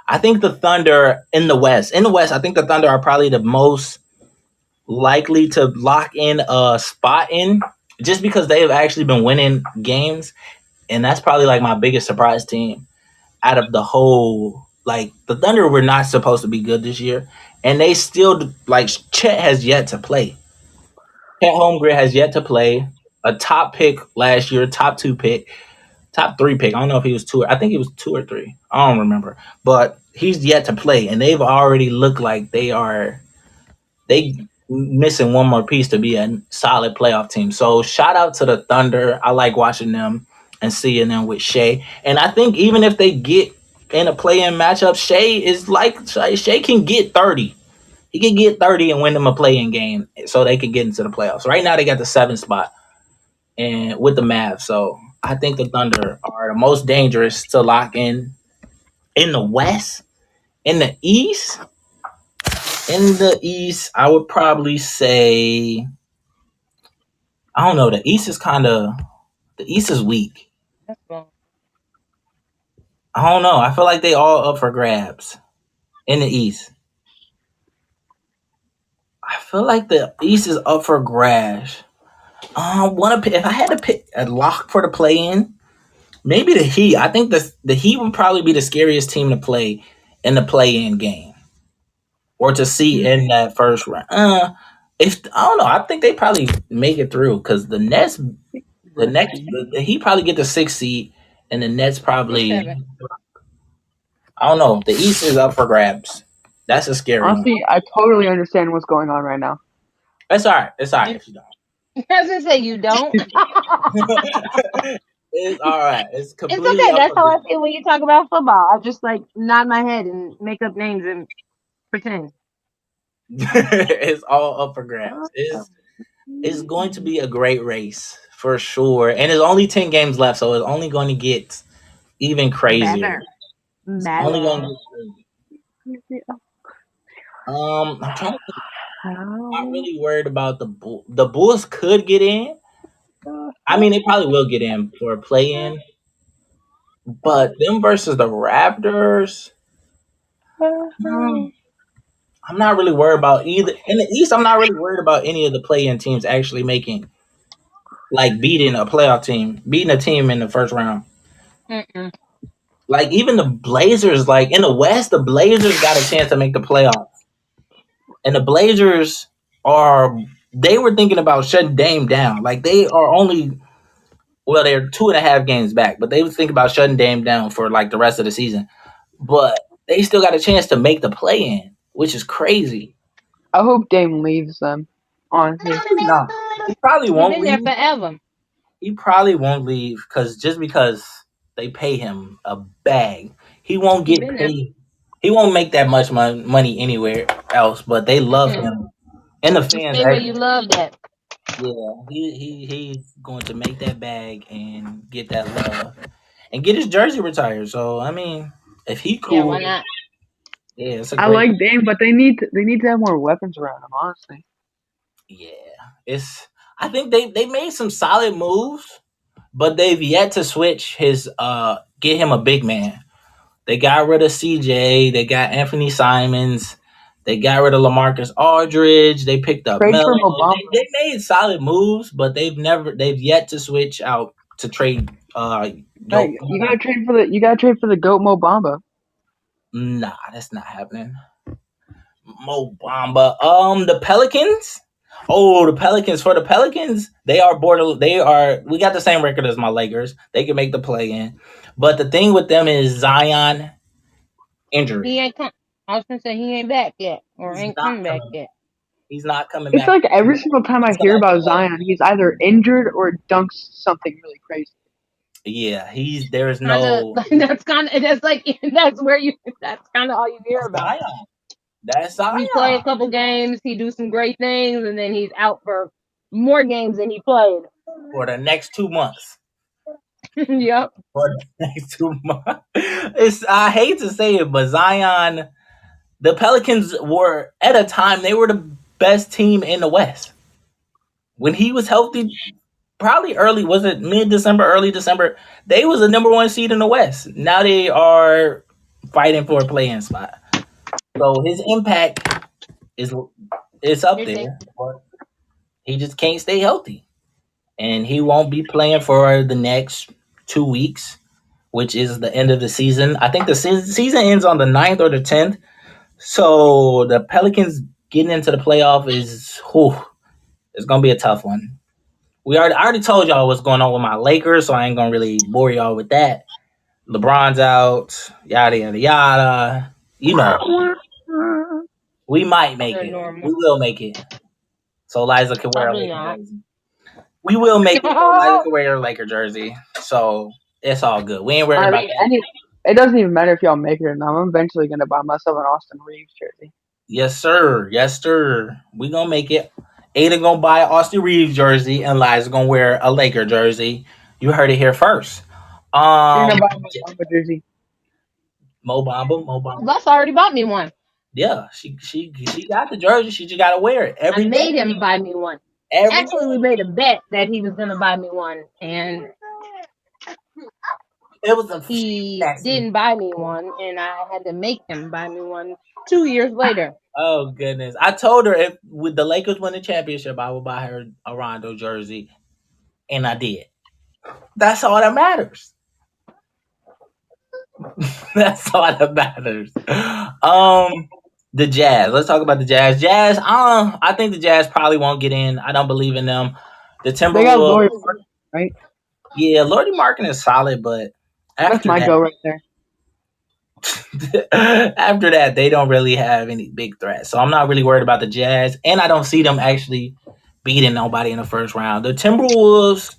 I think the Thunder in the West. In the West, I think the Thunder are probably the most likely to lock in a spot in just because they have actually been winning games. And that's probably like my biggest surprise team out of the whole. Like the Thunder were not supposed to be good this year. And they still, like, Chet has yet to play. Chet Holmgren has yet to play. A top pick last year, top two pick, top three pick. I don't know if he was two. I think he was two or three. I don't remember. But he's yet to play, and they've already looked like they missing one more piece to be a solid playoff team. So shout out to the Thunder. I like watching them and seeing them with Shea. And I think even if they get in a play-in matchup, Shea can get 30. He can get 30 and win them a play-in game so they can get into the playoffs. Right now they got the seventh spot and with the Mavs. So I think the Thunder are the most dangerous to lock in the West. In the East, I would probably say I don't know. The East is weak. That's wrong. I don't know. I feel like they all up for grabs in the East. I feel like the East is up for grabs. Want to If I had to pick a lock for the play in, maybe the Heat. I think the Heat would probably be the scariest team to play in the play in game or to see in that first round. If I don't know, I think they probably make it through because the Heat probably get the sixth seed, and the Nets You're probably seven. I don't know. The East is up for grabs. That's a scary one. Honestly, I totally understand what's going on right now. It's all right. It's all right You, if you don't. I was gonna say you don't. It's all right. It's It's completely okay. up That's for how I grabs. feel when you talk about football. I just like nod my head and make up names and pretend. It's all up for grabs. It's going to be a great race for sure, and there's only 10 games left, so it's only going to get even crazier. Better. It's only going to Better. get crazy. I'm trying to think. I'm not really worried about the Bulls. The Bulls could get in. I mean, they probably will get in for a play in, but them versus the Raptors, um, I'm not really worried about either. In the East, I'm not really worried about any of the play in teams actually making like beating a playoff team, beating a team in the first round. Mm-mm. Like even the Blazers, like in the West, the Blazers got a chance to make the playoffs, and the Blazers are they were thinking about shutting Dame down. Like they are only they're 2.5 games back, but they was thinking about shutting Dame down for like the rest of the season. But they still got a chance to make the play in, which is crazy. I hope Dame leaves them. Honestly, No, he probably He won't been there leave. forever. He probably won't leave because they pay him a bag. He won't He get been there. paid. He won't make that much money anywhere else. But they love Mm-mm. him, and the You fans stay where you actually. love that. Yeah, he's going to make that bag and get that love and get his jersey retired. So I mean, if he Yeah, cool, why not? yeah, it's a I great. like Dame, but they need to have more weapons around him. Honestly, Yeah, it's. I think they made some solid moves, but they've yet to switch his get him a big man. They got rid of CJ. They got Anthony Simons. They got rid of LaMarcus Aldridge. They picked up trade for Melo. Mobamba. They made solid moves, but they've yet to switch out to trade Right, Yo. you gotta trade for the goat Mobamba. Nah, that's not happening. Mo Bamba. The Pelicans. Oh, the Pelicans. For the Pelicans, they are border. They are. We got the same record as my Lakers. They can make the play in, but the thing with them is Zion He injury. ain't come. I was gonna say he ain't back yet or He's ain't not coming back coming. yet. He's not coming It's back. like every single time I He's hear gonna about Zion, he's either injured or dunks something really crazy. yeah. He's there's Kind of no that's kind of that's like that's where you that's kind of all you hear that's about. Zion. That's He play Zion a couple games, he do some great things, and then he's out for more games than he played. for the next 2 months. Yep. For the next 2 months. It's I hate to say it, but Zion, the Pelicans were at a time they were the best team in the West when he was healthy. Probably early, was it mid December, early December? They was the number one seed in the West. Now they are fighting for a play-in spot. So his impact is it's up Your thing. there, but he just can't stay healthy, and he won't be playing for the next 2 weeks, which is the end of the season. I think the season ends on the 9th or the 10th. So the Pelicans getting into the playoff is, whew, it's gonna be a tough one. I already told y'all what's going on with my Lakers, so I ain't gonna really bore y'all with that. LeBron's out, yada yada yada. You know, we might make They're it. normal. We will make it. So Liza can wear a Probably Laker not. jersey. We will make it. So Liza can wear a Laker jersey. So it's all good. We ain't worried I about mean, that. it doesn't even matter if y'all make it or not. I'm eventually gonna buy myself an Austin Reeves jersey. Yes, sir. Yes, sir. We gonna make it. Ada gonna buy an Austin Reeves jersey, and Liza gonna wear a Laker jersey. You heard it here first. You're Um, gonna buy my Bamba jersey. Mo Bamba, Mo Bamba. Les already bought me one. Yeah, she got the jersey. She just gotta wear it I every made day. him buy me one. Every Actually, we day. made a bet that he was gonna buy me one, and It was a he that's didn't buy me one, and I had to make him buy me one 2 years later. oh goodness. I told her if with the Lakers win the championship, I would buy her a Rondo jersey, and I did. That's all that matters. That's all that matters. The Jazz. Let's talk about the Jazz. Jazz. I think the Jazz probably won't get in. I don't believe in them. The They got Timberwolves. Laurie Mark, right? Yeah, Lordy Markin is solid, but That's after my that, go right there. after that, they don't really have any big threats. So I'm not really worried about the Jazz, and I don't see them actually beating nobody in the first round. The Timberwolves.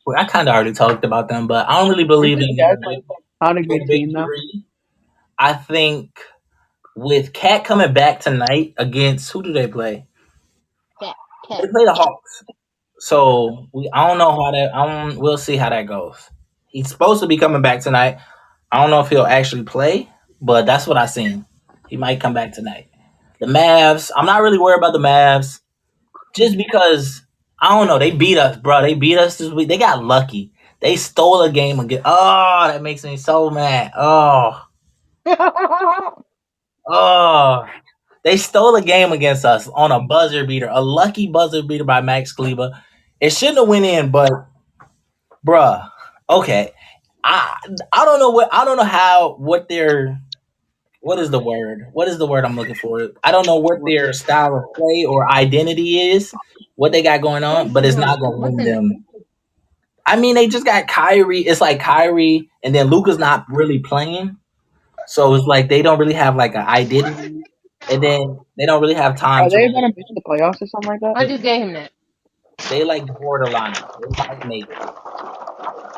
Well, I kind of already talked about them, but I don't really Aren't believe the in Jazz them like not a with good big team though? three. I think with Cat coming back tonight against who do they play? Cat, They cat. play the Hawks. So I don't know how that. We'll see how that goes. He's supposed to be coming back tonight. I don't know if he'll actually play, but that's what I seen. He might come back tonight. The Mavs. I'm not really worried about the Mavs, just because I don't know. They beat us, bro. They beat us this week. They got lucky. They stole a game again. Oh, that makes me so mad. Oh. They stole a game against us on a buzzer beater, a lucky buzzer beater by Max Kleber. It shouldn't have went in, but bruh, okay. I I don't know how what is the word? What is the word I'm looking for? I don't know what their style of play or identity is, what they got going on, but it's not gonna What's win in it? them. I mean, they just got Kyrie. It's like Kyrie, and then Luca's not really playing. So it's like they don't really have like an identity, and then they don't really have time Are to they about really. to miss the playoffs or something like that? I just gave him that. They like borderline. They might make it.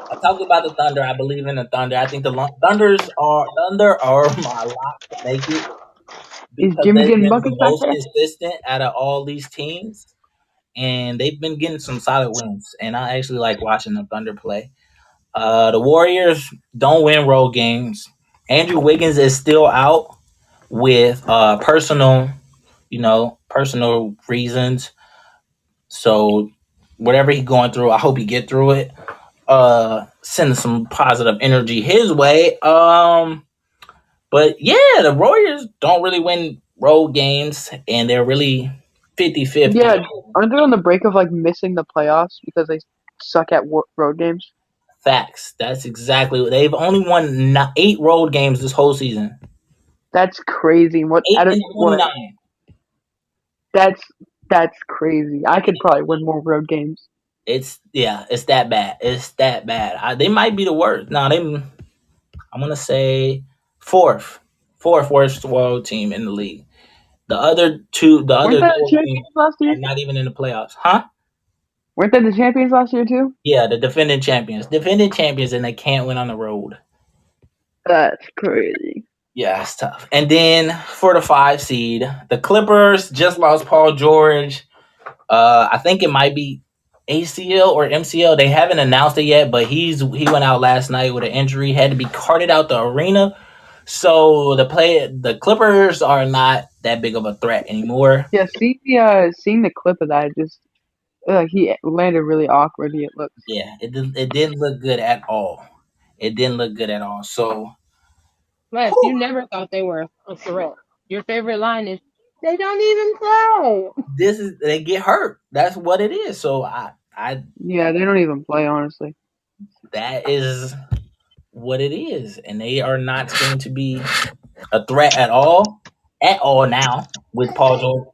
I talked about the Thunder. I believe in the Thunder. I think the Thunder are my lock to make it Is because Jimmy they've getting been the buckets back most there? consistent out of all these teams, and they've been getting some solid wins. And I actually like watching the Thunder play. The Warriors don't win road games. Andrew Wiggins is still out with personal, personal reasons. So whatever he's going through, I hope he get through it. Send some positive energy his way. But yeah, the Warriors don't really win road games, and they're really 50-50. Yeah, aren't they on the break of like missing the playoffs because they suck at road games? Facts. That's exactly what they've only won 8 road games this whole season. That's crazy. What? Eight Out of and what? 29. That's that's crazy. I could probably win more road games. It's that bad. It's that bad. They might be the worst. No, I'm gonna say fourth worst road team in the league. the Weren't other they the four teams champions last are year? not even in the playoffs, huh? Weren't they the champions last year too? Yeah, the defending champions, and they can't win on the road. That's crazy. Yeah, it's tough. And then for the 5 seed, the Clippers just lost Paul George. I think it might be ACL or MCL. They haven't announced it yet, but he went out last night with an injury, had to be carted out the arena. So the Clippers are not that big of a threat anymore. Yeah, seeing the clip of that, just he landed really awkwardly. It looks. Yeah, it didn't look good at all. It didn't look good at all. So Les, you whew, never thought they were a threat. Your favorite line is, they don't even play. this is they get hurt. That's what it is. So I Yeah, they don't even play honestly. that is what it is, and they are not going to be a threat at all now with Paul George.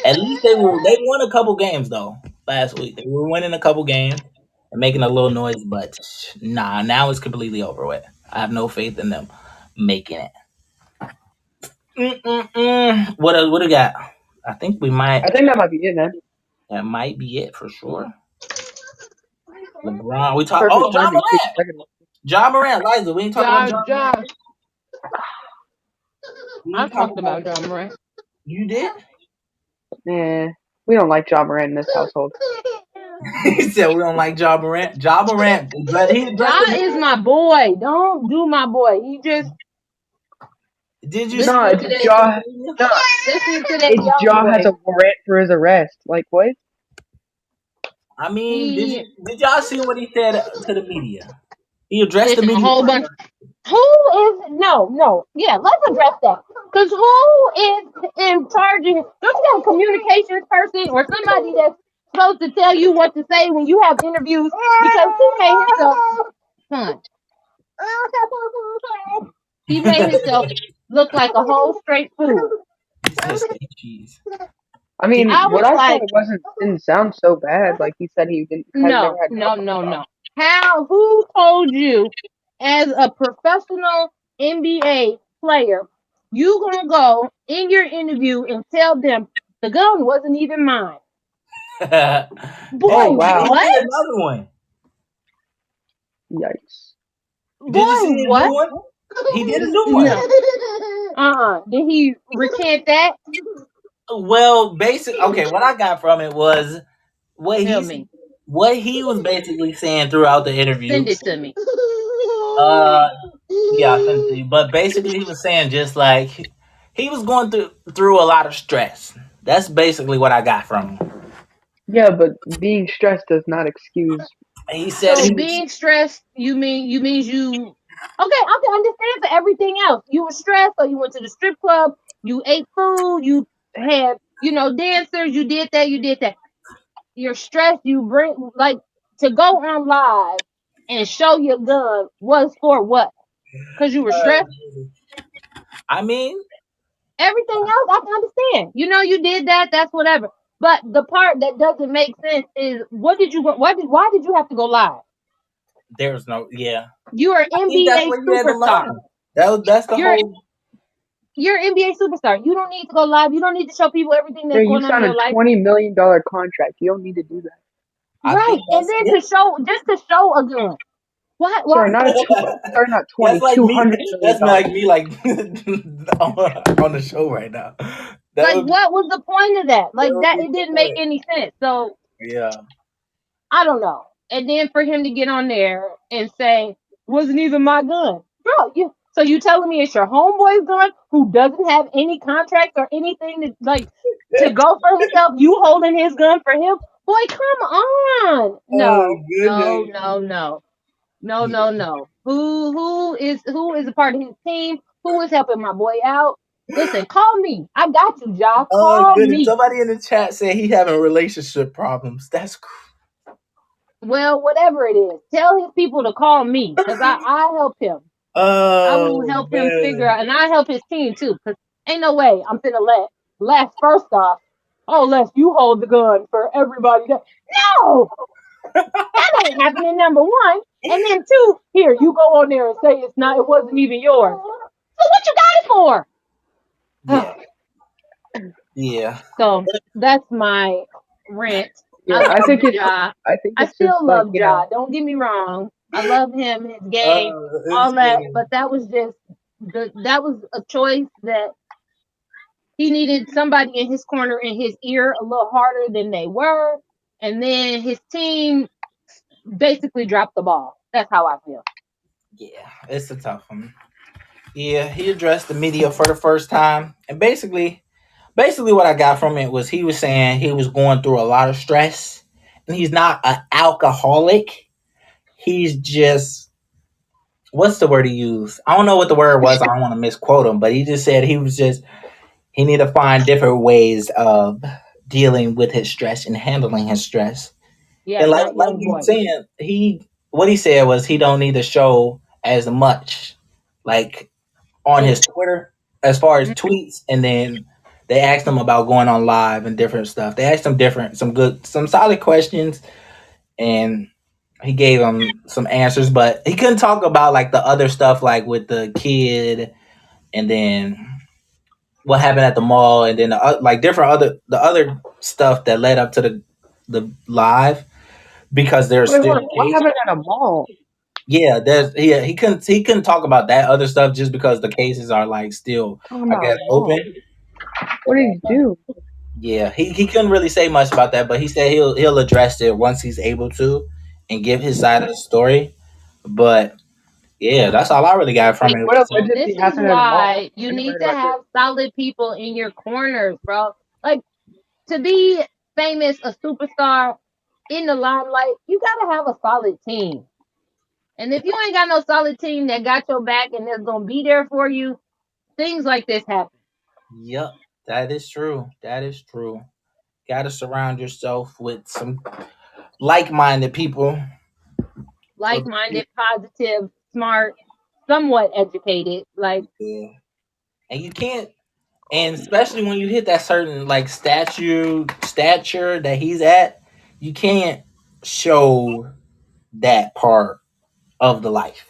At least they won a couple games though last week. They were winning a couple games and making a little noise, but nah, now it's completely over with. I have no faith in them making it. What else? What do we got? I think we might. I think that might be it, man. That might be it for sure. LeBron. We talk. Perfect Oh, John timing too. Morant. John Morant. Liza. We ain't talk about Ja, John Ja. Morant. We I ain't talk talked about. about John Morant. You did. Eh, we don't like John Morant in this household. He said we don't like John Morant. John Morant. He Ja addressed the is media. my boy. Don't do my boy. He just Did you see No, listening what it's to he that, said to Jaw. the media? No, listening to that it's young Jaw has boy. a warrant for his arrest. Like what? I mean, He did y'all see what he said to the media? He addressed the listen a media whole bunch. first. Who is no? Yeah, let's address that. Because who is in charge of? Don't you have a communications person or somebody that's supposed to tell you what to say when you have interviews? Because he made himself, son, he made himself look like a whole straight fool. He said steak cheese. I He mean, I what was I saw like, didn't sound so bad. Like he said, he didn't had never no, had no, alcohol no, no. problems. How? Who told you, as a professional NBA player, you gonna go in your interview and tell them the gun wasn't even mine? and Oh Boy, wow, he what? did another one. yikes! Did you Boy, see the new what? one? He did a new one. No. Did he recant that? Well, basic. Okay, what I got from it was what Tell he's me. what he was basically saying throughout the interview. Send it to me. Uh, yeah, I sent it to you. But basically, he was saying just like he was going through a lot of stress. That's basically what I got from him. Yeah, but being stressed does not excuse. He said So he was. being stressed, you means you okay, I can understand for everything else. You were stressed, so you went to the strip club, you ate food, you had, dancers, you did that. You're stressed, you bring like to go on live and show your gun was for what? Because you were stressed. I mean, Everything else I can understand. You did that, that's whatever. But the part that doesn't make sense is why did you have to go live? there was no. Yeah, You're an I think that's NBA where you had to superstar. learn. That's the You're whole. you're an NBA superstar. You don't need to go live. You don't need to show people everything Yeah, that's you going on in signed a your life. $20 million contract. You don't need to do that. I Right. think And that's then yeah. just to show a gun. What Sorry, what not a sorry, not That's 20, like two me. hundred million That's like dollars. me, like on the show right now. That like would be what was the point of that? that Like would that be it the didn't make point. any sense. So Yeah. I don't know. And then for him to get on there and say, wasn't even my gun. Bro, you telling me it's your homeboy's gun who doesn't have any contract or anything to go for himself? You holding his gun for him? Boy, come on. Oh No, no, goodness. no, no. No, Yeah. no, no. Who is a part of his team? Who is helping my boy out? Listen, call me. I got you, Ja. Oh Call goodness. me. Somebody in the chat said he having relationship problems. Well, whatever it is, tell his people to call me because I help him. I will Oh help him figure man. out, and I help his team too. Because ain't no way I'm finna let Les first off. Oh, Les, you hold the gun for everybody. No, that ain't happening. Number one, and then two, here you go on there and say it wasn't even yours. So what you got it for? Yeah. Yeah. So that's my rant. I Yeah, love Ja. I think I it's just still like love Ja. Don't get me wrong. I love him, his game, It's all that. funny. But that was just that was a choice that he needed somebody in his corner in his ear a little harder than they were, and then his team basically dropped the ball. That's how I feel. Yeah, it's a tough one. Yeah, he addressed the media for the first time, and basically what I got from it was he was saying he was going through a lot of stress, and he's not an alcoholic. He's just what's the word he used? I don't know what the word was. I don't want to misquote him, but he just said he need to find different ways of dealing with his stress and handling his stress. Yeah, And not like young you were boy. saying, he what he said was he don't need to show as much like on his Mm. Twitter as far as Mm. tweets, and then they asked him about going on live and different stuff. They asked him some solid questions, and he gave them some answers, but he couldn't talk about like the other stuff, like with the kid, and then what happened at the mall, and then like different the other stuff that led up to the live because there's Wait, still hold on. a What case. happened at a mall? Yeah, he couldn't talk about that other stuff just because the cases are like still, Talking I about guess, a open. mall. What did he do? Yeah, he couldn't really say much about that, but he said he'll address it once he's able to and give his side of the story. But yeah, that's all I really got from Like, it. What this allegedly is happened at a mall? why you I never need heard to about this. have solid people in your corners, bro. Like, to be famous, a superstar in the limelight, you gotta have a solid team. And if you ain't got no solid team that got your back and that's gonna be there for you, things like this happen. Yep, that is true. That is true. Got to surround yourself with some like-minded people. Like minded, positive, smart, somewhat educated. Like, Yeah, and you can't, and especially when you hit that certain like stature that he's at, you can't show that part of the life.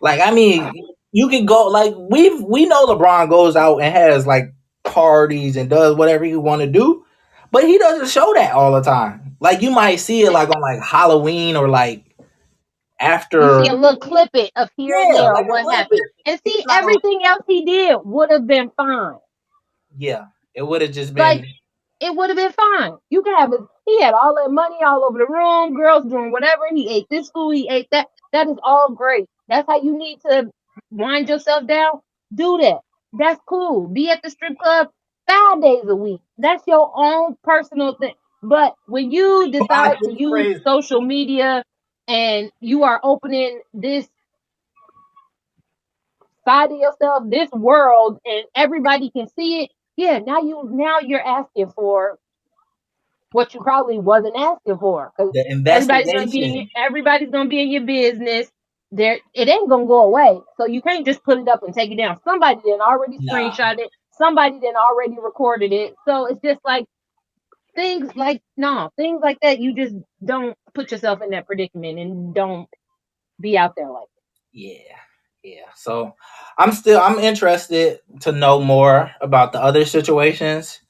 Like, I mean, you can go like we know LeBron goes out and has like parties and does whatever he want to do, but he doesn't show that all the time. Like you might see it like on like Halloween or like you see after, a little clip it of here and yeah, there like a what little happened. bit. And He's see, not on. everything else he did would have been fine. Yeah, it would have just Like, been. it would have been fine. You could have a, he had all that money all over the room, girls doing whatever. He ate this food, he ate that. That is all great. That's how you need to wind yourself down. Do that. That's cool. Be at the strip club 5 days a week. That's your own personal thing. But when you decide to It's use crazy. social media and you are opening this side of yourself, this world, and everybody can see it, yeah, now you're asking for what you probably wasn't asking for because The investigation. everybody's gonna be in your business. There, it ain't gonna go away. So you can't just put it up and take it down. Somebody then already Nah. screenshot it. Somebody then already recorded it. So it's just like things like no things like that. You just don't put yourself in that predicament and don't be out there like Yeah. Yeah. So I'm interested to know more about the other situations,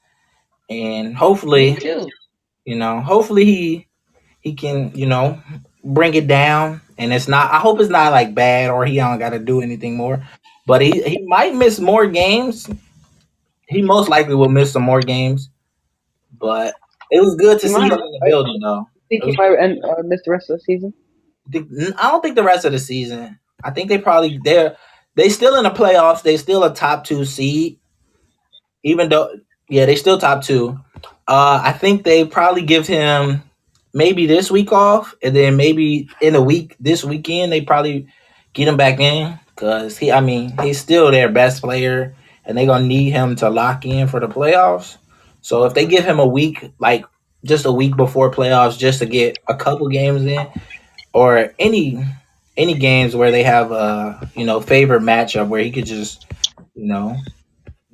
and that. Me hopefully, too. hopefully he can, bring it down, and it's not, I hope it's not like bad or he don't got to do anything more, but he might miss more games. He most likely will miss some more games, but it was good to He see him might. in the I building though. think It he was might miss the rest of the season. I don't think the rest of the season. I think they still in the playoffs. They still a top 2 seed, even though, yeah, they still top 2. I think they probably give him maybe this week off, and then maybe in a week this weekend they probably get him back in because I mean, he's still their best player, and they're gonna need him to lock in for the playoffs. So if they give him a week, like just a week before playoffs, just to get a couple games in, or any games where they have a favorite matchup where he could just you know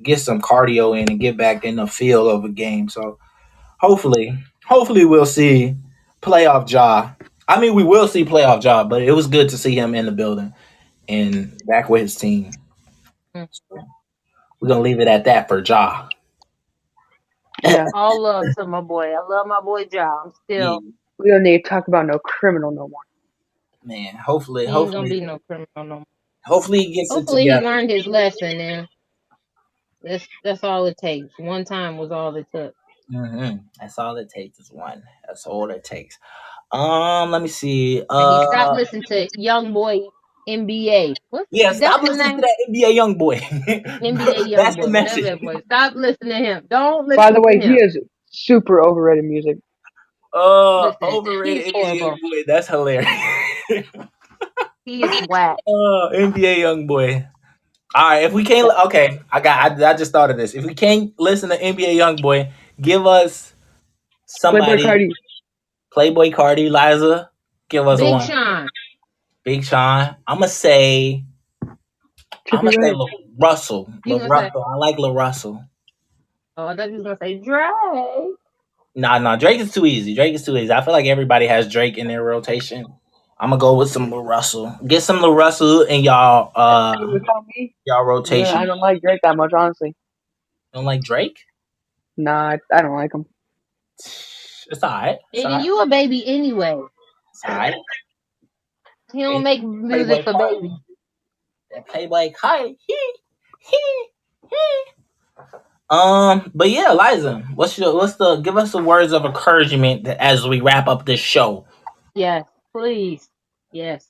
get some cardio in and get back in the feel of a game. So hopefully we'll see playoff jaw. I mean, we will see playoff jaw, but it was good to see him in the building and back with his team. Mm. So we're gonna leave it at that for jaw. Yeah. All love to my boy. I love my boy Ja. I'm Yeah, still. We don't need to talk about no criminal no more. man. Hopefully, He ain't gonna hopefully, be no criminal no more. hopefully he gets it Hopefully he together. learned his lesson, and that's all it takes. One time was all it took. That's all it takes is one. That's all it takes. Let me see. And he stopped listening to Young Boy NBA. What? Yeah, That's stop his listening to name? that NBA young boy. NBA Young That's the Boy, whatever message. that boy. Stop listening to him. Don't By the listen to way, he him. is super overrated music. Listen, Overrated he's NBA young horrible. boy. That's hilarious. He is whack. NBA young boy. All right, if we can't, okay, I just thought of this. If we can't listen to NBA young boy, give us Playboy somebody. Cardi, Playboy Cardi, Liza, give us Big one. Sean. Big Sean. I'm Trippy gonna say Red. Lil Russell. You Lil gonna say? Russell. I like Lil Russell. Oh, I thought you was gonna say Drake. Nah. Drake is too easy. Drake is too easy. I feel like everybody has Drake in their rotation. I'm gonna go with some Lil Russell. Get some Lil Russell in You would tell me? y'all I rotation. don't like Drake that much, honestly. Don't like Drake? Nah, I don't like him. It's alright. It's Nigga, alright. you a baby anyway. It's alright. He don't It's make Playboy music for Cardi. babies. That Playboy Cardi. He. But yeah, Liza, what's the give us the words of encouragement as we wrap up this show? Yes, please. Yes.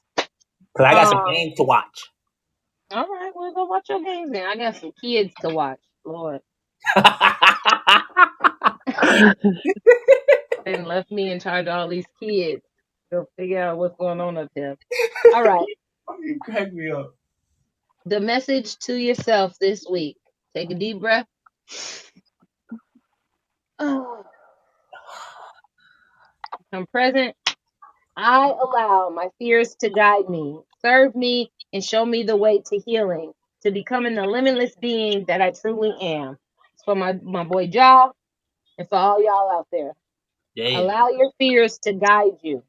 Cause I got some Um. games to watch. All right, well, go watch your games then. I got some kids to watch. Lord, and left me in charge of all these kids. Go figure out what's going on up there. All right. You crack me up. The message to yourself this week. Take a deep breath. Oh, I'm present. I allow my fears to guide me, serve me, and show me the way to healing, to becoming the limitless being that I truly am. It's for my boy Ja and for all y'all out there. Yeah. Allow your fears to guide you,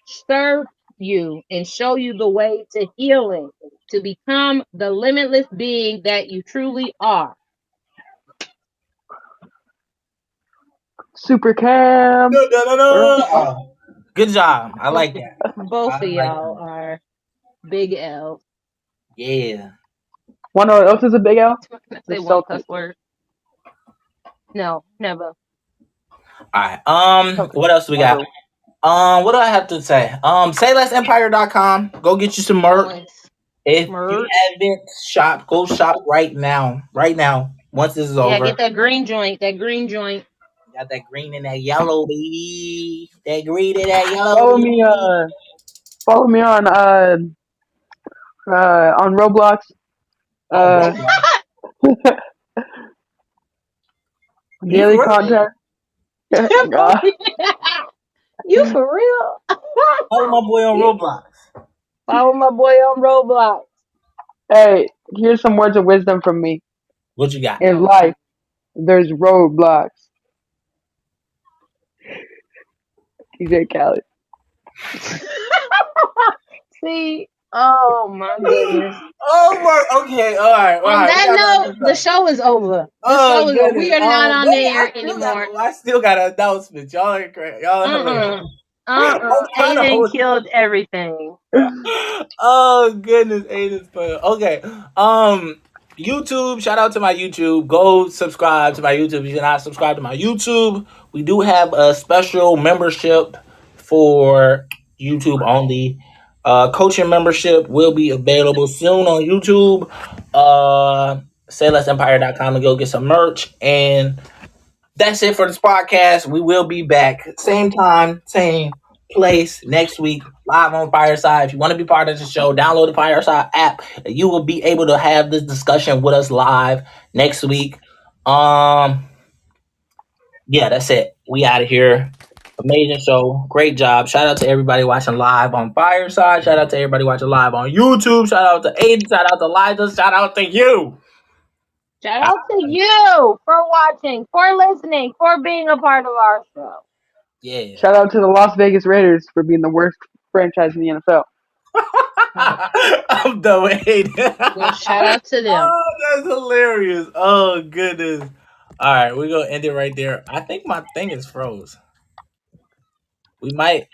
serve you, and show you the way to healing, to become the limitless being that you truly are. Super Cam. No. Good job. I Both, like that. both I of like y'all that. are big L. Yeah. One know what else is a big L? Can I The say one cuss Celtics. word? No, never. All right. Celtics. What else we got? Never. What do I have to say? SayLessEmpire.com. Go get you some merch. Always. If you Merch. haven't shopped, go shop right now. Right now. Once this is Yeah, over. get that green joint. That green joint. Got that green and that yellow, baby. That green and that yellow, Follow me. baby. Follow me on Roblox. On Uh, Roblox. You daily for real? content. You for real? Follow my boy on Roblox. Follow my boy on Roblox. Hey, here's some words of wisdom from me. What you got? In Oh, life, there's roadblocks. DJ Khaled. see, oh my goodness. Oh my, okay, all On right. We that gotta wrap note, this the up. show is over. The Oh show is over. We goodness. are not on the Wait, air anymore. I still got an announcement. Y'all are crazy. Y'all are hilarious. Uh-uh. I'm trying to Aiden hold. killed everything. Oh goodness, Aiden's fun. Okay. YouTube, shout out to my YouTube. Go subscribe to my YouTube. If you're not subscribed to my YouTube, we do have a special membership for YouTube only. Coaching membership will be available soon on YouTube. SayLessEmpire.com to go get some merch. And that's it for this podcast. We will be back same time, same place next week, live on Fireside. If you want to be part of the show, download the Fireside app. You will be able to have this discussion with us live next week. Um, yeah, that's it. We out of here. Amazing show. Great job. Shout out to everybody watching live on Fireside. Shout out to everybody watching live on YouTube. Shout out to Aiden. Shout out to Liza. Shout out to you. Shout out to you for watching, for listening, for being a part of our show. Yeah. Shout out to the Las Vegas Raiders for being the worst franchise in the NFL. I'm done with Aiden. Well, shout out to them. Oh, that's hilarious. Oh, goodness. All right, we're gonna end it right there. I think my thing is froze. We might